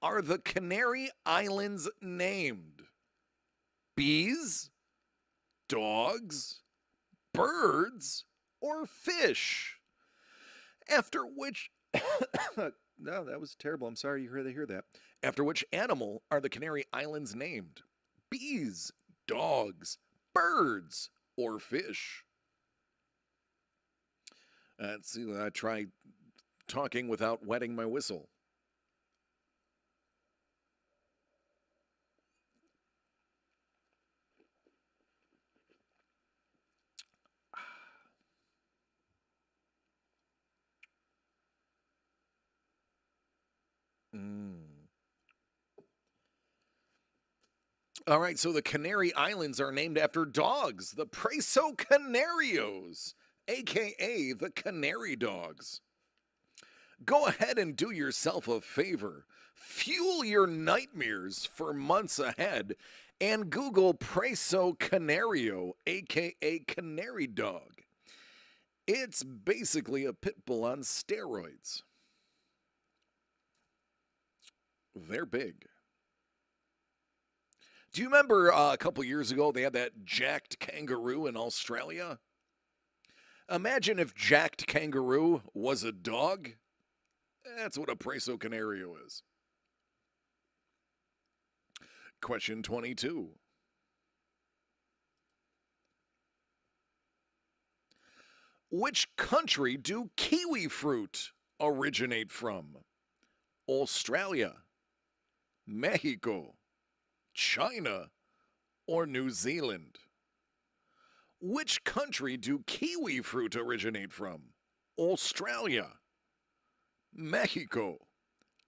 are the Canary Islands named? Bees, dogs, birds, or fish? After which... No, that was terrible. I'm sorry you hear that. After which animal are the Canary Islands named? Bees, dogs, birds, or fish? Let's see. I try talking without wetting my whistle. All right, so the Canary Islands are named after dogs, the Preso Canarios, a.k.a. the Canary Dogs. Go ahead and do yourself a favor. Fuel your nightmares for months ahead and Google Preso Canario, a.k.a. Canary Dog. It's basically a pit bull on steroids. They're big. Do you remember a couple years ago they had that jacked kangaroo in Australia? Imagine if jacked kangaroo was a dog. That's what a Preso Canario is. Question 22. Which country do kiwi fruit originate from? Australia, Mexico, China, or New Zealand? Which country do kiwi fruit originate from? Australia, Mexico,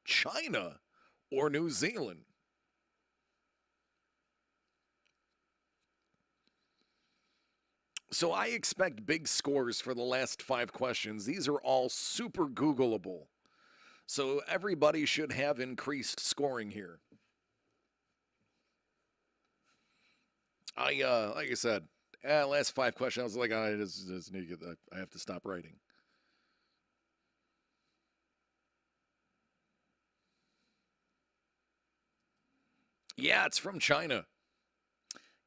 China, or New Zealand? So I expect big scores for the last 5 questions. These are all super Googleable. So everybody should have increased scoring here. Like I said, last 5 questions, I was like, I just need to get, I have to stop writing. Yeah, it's from China.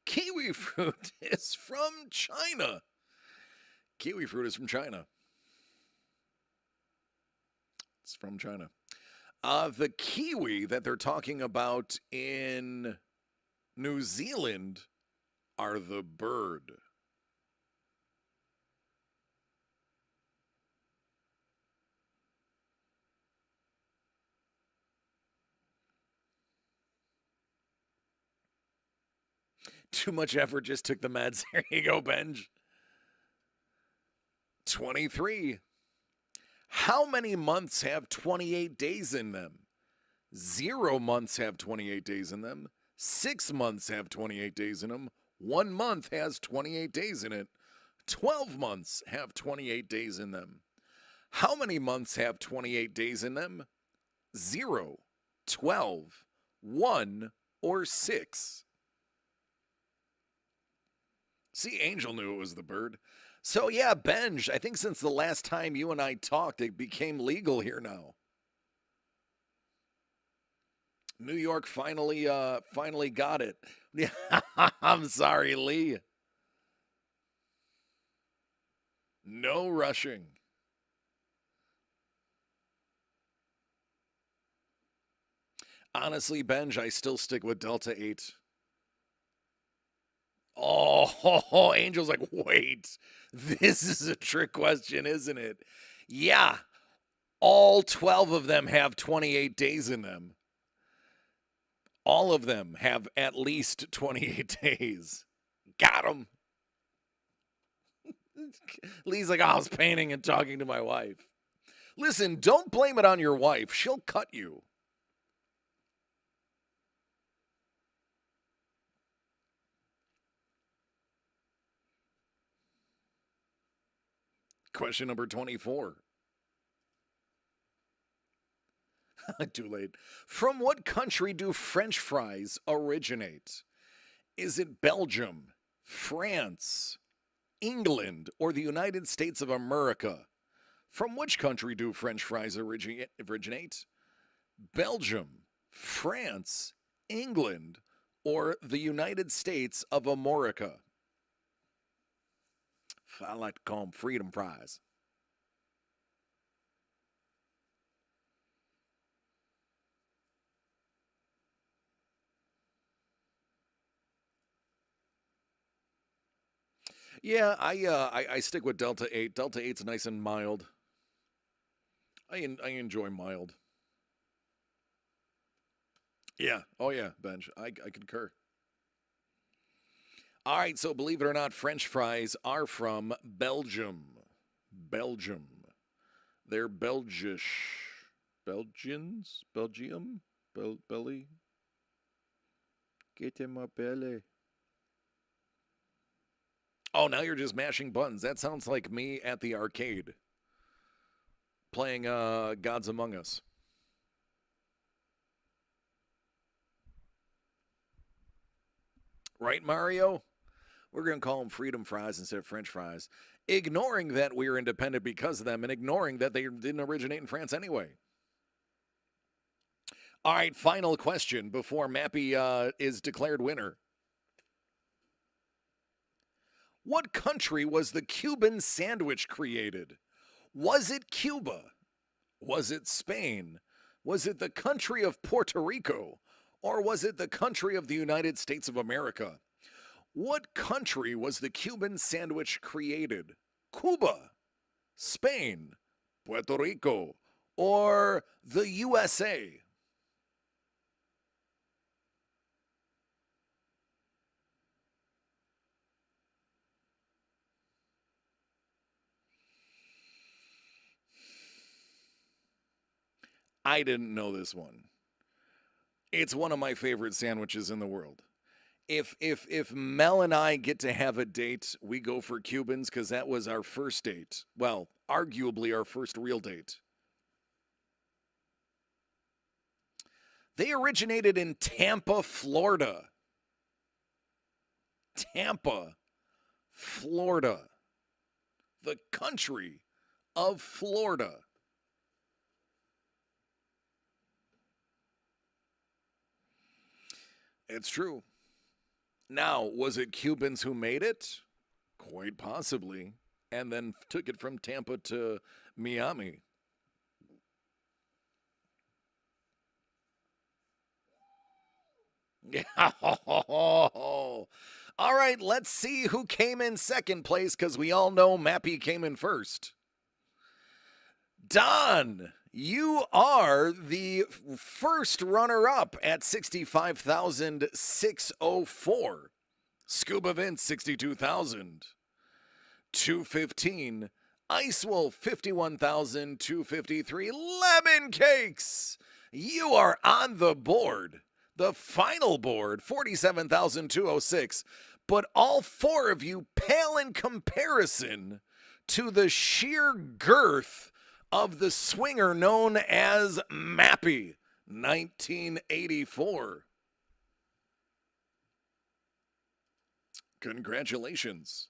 Kiwi fruit is from China. Kiwi fruit is from China. It's from China. The kiwi that they're talking about in New Zealand are the bird. Too much effort just took the meds. There you go, Benj. 23. How many months have 28 days in them? 0 months have 28 days in them. 6 months have 28 days in them. 1 month has 28 days in it. 12 months have 28 days in them. How many months have 28 days in them? 0, 12, 1, or 6? See, Angel knew it was the bird. So yeah, Benj, I think since the last time you and I talked, it became legal here now. New York finally got it. Yeah, I'm sorry, Lee. No rushing. Honestly, Benj, I still stick with Delta 8. Oh, Angel's like, wait, this is a trick question, isn't it? Yeah, all 12 of them have 28 days in them. All of them have at least 28 days. Got him. Lee's like, oh, I was painting and talking to my wife. Listen, don't blame it on your wife. She'll cut you. Question number 24. Too late. From what country do French fries originate? Is it Belgium, France, England, or the United States of America? From which country do French fries originate? Belgium, France, England, or the United States of America? I like to call them freedom fries. Yeah, I stick with Delta 8. Delta 8's nice and mild. I enjoy mild. Yeah. Oh yeah, Benj. I concur. All right, so believe it or not, French fries are from Belgium. Belgium. They're Belgish. Belgians? Belgium? Belly? Get in my belly. Oh, now you're just mashing buttons. That sounds like me at the arcade playing Gods Among Us. Right, Mario? We're going to call them freedom fries instead of French fries, ignoring that we're independent because of them and ignoring that they didn't originate in France anyway. All right, final question before Mappy is declared winner. What country was the Cuban sandwich created? Was it Cuba? Was it Spain? Was it the country of Puerto Rico? Or was it the country of the United States of America? What country was the Cuban sandwich created? Cuba, Spain, Puerto Rico, or the USA? I didn't know this one. It's one of my favorite sandwiches in the world. If Mel and I get to have a date, we go for Cubans because that was our first date. Well, arguably our first real date. They originated in Tampa, Florida. Tampa, Florida. The country of Florida. It's true. Now, was it Cubans who made it? Quite possibly. And then took it from Tampa to Miami. Yeah. All right, let's see who came in second place because we all know Mappy came in first. Don, you are the first runner-up at 65,604. Scuba Vince, 62,000. 215. Ice Wolf, 51,253. Lemon Cakes, you are on the board. The final board, 47,206. But all four of you pale in comparison to the sheer girth of the swinger known as Mappy, 1984. Congratulations.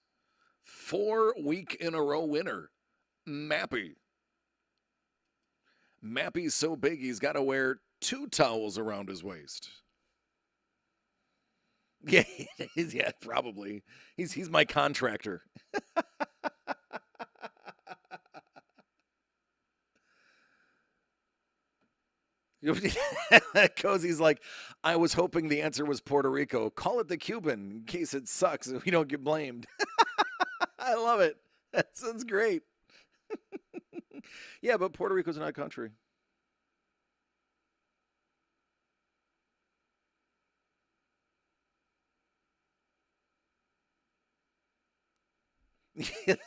4-week-in-a-row winner, Mappy. Mappy's so big he's got to wear 2 towels around his waist. Yeah, yeah, probably. He's my contractor. Cozy's like, I was hoping the answer was Puerto Rico. Call it the Cuban in case it sucks and we don't get blamed. I love it. That sounds great. Yeah, but Puerto Rico's not a country.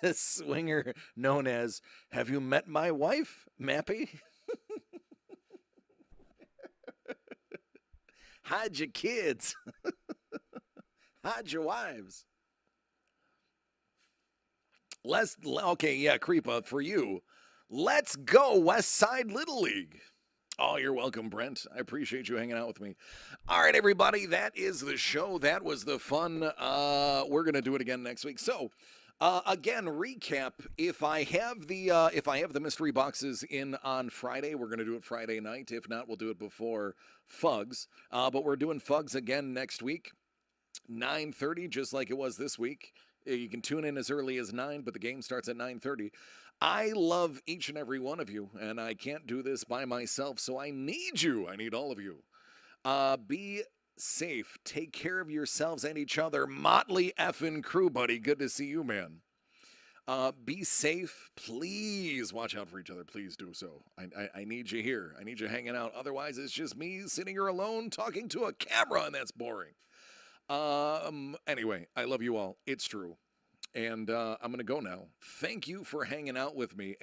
The swinger known as, have you met my wife, Mappy? Hide your kids. Hide your wives. Okay, yeah, Creepa, for you. Let's go, West Side Little League. Oh, you're welcome, Brent. I appreciate you hanging out with me. All right, everybody, that is the show. That was the fun. We're gonna do it again next week. So, again, recap. If I have the mystery boxes in on Friday, we're gonna do it Friday night. If not, we'll do it before F.U.G.S. But we're doing F.U.G.S again next week, 9:30, just like it was this week. You can tune in as early as 9, but the game starts at 9:30. I love each and every one of you, and I can't do this by myself, so I need you. I need all of you. Be safe. Take care of yourselves and each other. Motley effing crew, buddy. Good to see you, man. Be safe. Please watch out for each other. Please do so. I need you here. I need you hanging out. Otherwise, it's just me sitting here alone talking to a camera, and that's boring. Anyway, I love you all. It's true. And I'm going to go now. Thank you for hanging out with me.